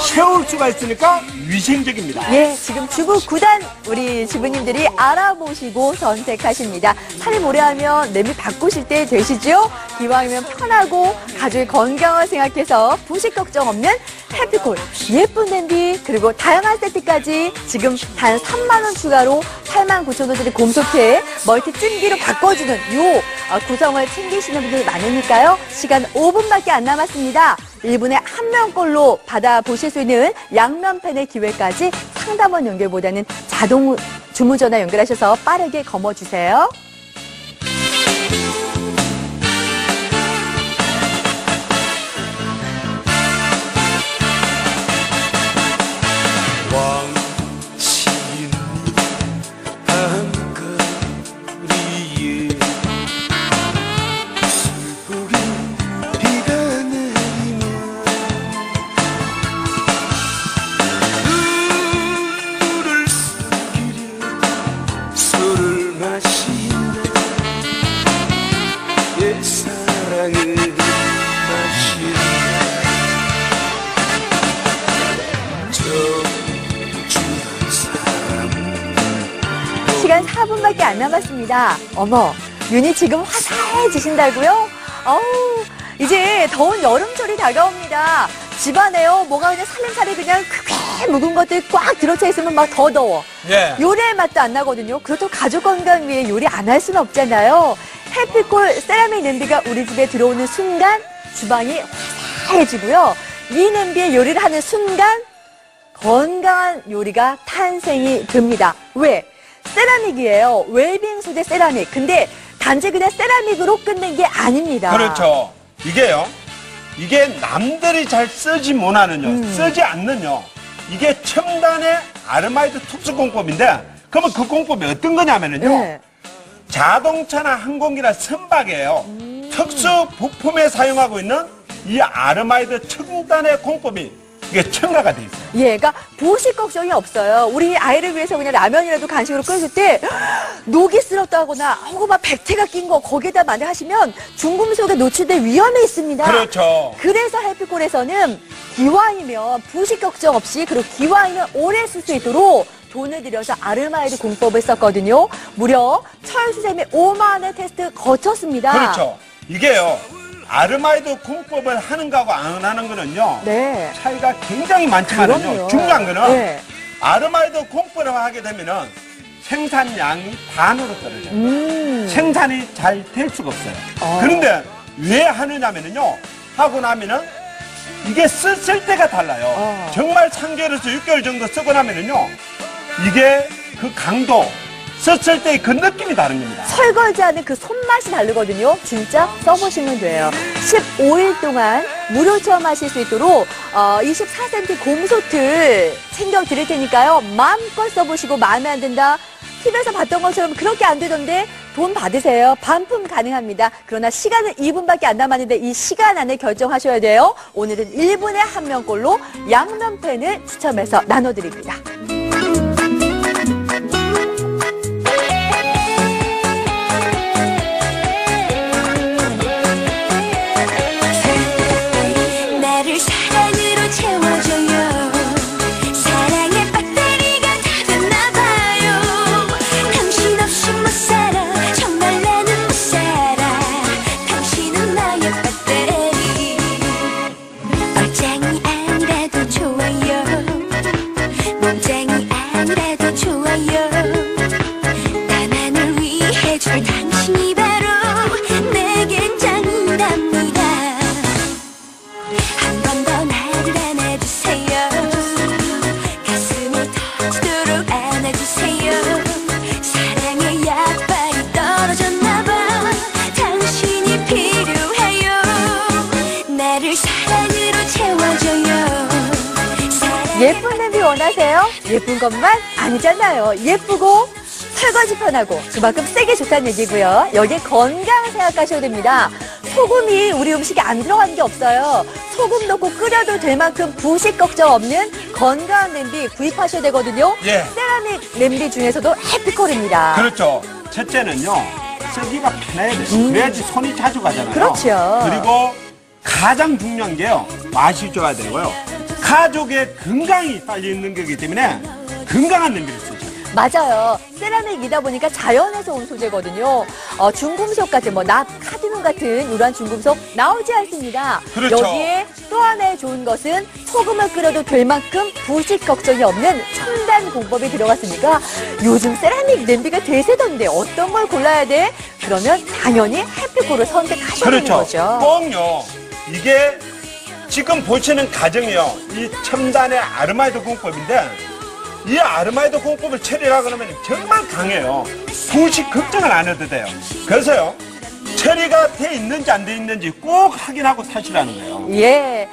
세울 수가 있으니까 위생적입니다. 예, 지금 주부 9단 우리 주부님들이 알아보시고 선택하십니다. 살이 오래 하면 냄비 바꾸실 때 되시죠? 기왕이면 편하고 가족의 건강을 생각해서 부식 걱정 없는 해피콜 예쁜 냄비 그리고 다양한 세트까지 지금 단 3만 원 추가로 89,000원짜리 곰소태 멀티 찜기로 바꿔주는 요 구성을 챙기시는 분들이 많으니까요. 시간 5분밖에 안 남았습니다. 1분에 한 명꼴로 받아보실 수 있는 양면팬의 기회까지 상담원 연결보다는 자동 주문 전화 연결하셔서 빠르게 거머쥐세요. 왕치는 밤거리에 슬프게 비가 내리면 눈물을 숨기려 술을 마신다 옛사랑을 마신다 시간 4분밖에 안 남았습니다. 어머, 눈이 지금 화사해지신다고요? 이제 더운 여름철이 다가옵니다. 집안에요, 뭐가 그냥 살림살이 그냥 크게 묵은 것들 꽉 들어차 있으면 막 더 더워. 예. 요리할 맛도 안 나거든요. 그렇다고 가족 건강 위해 요리 안 할 수는 없잖아요. 해피콜 세라믹 냄비가 우리 집에 들어오는 순간 주방이 화사해지고요. 이 냄비에 요리를 하는 순간 건강한 요리가 탄생이 됩니다. 왜? 세라믹이에요. 웰빙 소재 세라믹. 근데 단지 그냥 세라믹으로 끝낸 게 아닙니다. 그렇죠. 이게 남들이 잘 쓰지 못하는요, 쓰지 않는요, 이게 첨단의 아르마이드 특수 공법인데, 그러면 그 공법이 어떤 거냐면요, 네. 자동차나 항공기나 선박이에요. 특수 부품에 사용하고 있는 이 아르마이드 첨단의 공법이 이게 첨가가 돼 있어요. 예, 그러니까 부식 걱정이 없어요. 우리 아이를 위해서 그냥 라면이라도 간식으로 끓였을 때 녹이 슬었다거나 혹은 막 백태가 낀 거 거기에다 만약 하시면 중금속에 노출될 위험이 있습니다. 그렇죠. 그래서 해피콜에서는 기왕이면 부식 걱정 없이 그리고 기왕이면 오래 쓸 수 있도록 돈을 들여서 아르마이드 공법을 썼거든요. 무려 철수쌤이 5만 원의 테스트 거쳤습니다. 그렇죠. 이게요. 아르마이드 공법을 하는 거하고 안 하는 거는요. 네. 차이가 굉장히 많지만요. 그럼요. 중요한 거는 네. 아르마이드 공법을 하게 되면은 생산량이 반으로 떨어져요. 생산이 잘 될 수가 없어요. 그런데 왜 하느냐면요. 하고 나면은 이게 쓸 때가 달라요. 정말 3개월에서 6개월 정도 쓰고 나면은요. 이게 그 강도, 썼을 때 그 느낌이 다른 겁니다. 설거지하는 그 손맛이 다르거든요. 진짜 써보시면 돼요. 15일 동안 무료 체험하실 수 있도록 24cm 곰소틀 챙겨드릴 테니까요. 마음껏 써보시고 마음에 안 든다. TV에서 봤던 것처럼 그렇게 안 되던데 돈 받으세요. 반품 가능합니다. 그러나 시간은 2분밖에 안 남았는데 이 시간 안에 결정하셔야 돼요. 오늘은 1분에 1명꼴로 양면펜을 추첨해서 나눠드립니다. 나를 사랑으로 채워줘요. 사랑의 배터리가 다 됐나봐요. 당신 없이 못 살아. 정말 나는 못 살아. 당신은 나의 배터리. 얼짱이 아니라도 좋아요. 몸짱이 아니라도 좋아요. 나만을 위해 줄 당신이 바로 내겐 짱이랍니다. 한 번 더 나를 안아주세요. 가슴이 터지도록 안아주세요. 사랑의 약발이 떨어졌나봐. 당신이 필요해요. 나를 사랑으로 채워줘요. 예쁜 냄비 원하세요? 예쁜 것만 아니잖아요. 예쁘고 설거지 편하고 그만큼 세게 좋다는 얘기고요. 여기에 건강 생각하셔야 됩니다. 소금이 우리 음식에 안 들어간 게 없어요. 소금 넣고 끓여도 될 만큼 부식 걱정 없는 건강한 냄비 구입하셔야 되거든요. 예. 세라믹 냄비 중에서도 해피콜입니다. 그렇죠. 첫째는요. 쓰기가 편해야 돼요. 그래야지 손이 자주 가잖아요. 그렇죠. 그리고 가장 중요한 게요. 맛이 좋아야 되고요. 가족의 건강이 딸려 있는 거기 때문에 건강한 냄비를 쓰죠. 맞아요. 세라믹이다 보니까 자연에서 온 소재거든요. 중금속 같은 카드뮴 같은 이러한 중금속 나오지 않습니다. 그렇죠. 여기에 또 하나의 좋은 것은 소금을 끓여도 될 만큼 부식 걱정이 없는 첨단 공법이 들어갔으니까 요즘 세라믹 냄비가 대세던데 어떤 걸 골라야 돼? 그러면 당연히 해피콜을 선택하셔야 되는 그렇죠. 거죠. 꼭요. 이게 지금 보시는 가정이요. 이 첨단의 아르마이드 공법인데 이 아르마이드 공법을 처리하고 나면 정말 강해요. 부식 걱정을 안 해도 돼요. 그래서요. 처리가 돼 있는지 안 돼 있는지 꼭 확인하고 사시라는 거예요. 예.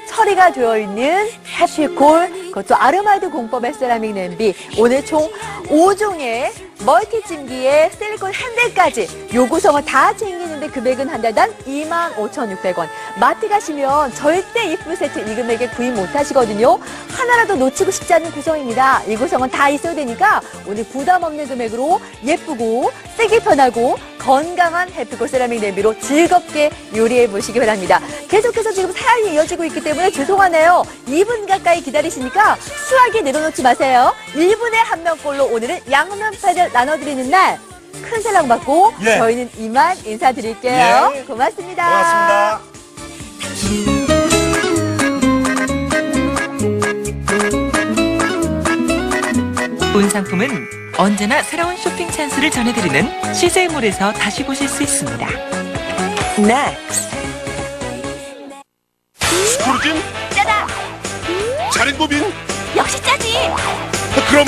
처리가 되어 있는 해피콜, 그것도 아르마이드 공법의 세라믹 냄비. 오늘 총 5종의 멀티 찜기에 실리콘 핸들까지 요 구성을 다 챙기는데 금액은 한 달당 25,600원. 마트 가시면 절대 이 풀 세트 이 금액에 구입 못 하시거든요. 하나라도 놓치고 싶지 않은 구성입니다. 이 구성은 다 있어야 되니까 오늘 부담 없는 금액으로 예쁘고 쓰기 편하고 건강한 해피콜 세라믹 냄비로 즐겁게 요리해 보시기 바랍니다. 계속해서 지금 사연이 이어지고 있기 때문에 죄송하네요. 2분 가까이 기다리시니까 수화기 내려놓지 마세요. 1분에 1명꼴로 오늘은 양면파를 나눠드리는 날 큰 사랑 받고 예. 저희는 이만 인사드릴게요. 예. 고맙습니다. 고맙습니다. 본 상품은 언제나 새로운 쇼핑 찬스를 전해드리는 CJ몰에서 다시 보실 수 있습니다. Next. 스크루진? 짜다. 자린고빈? 역시 짜지. 그럼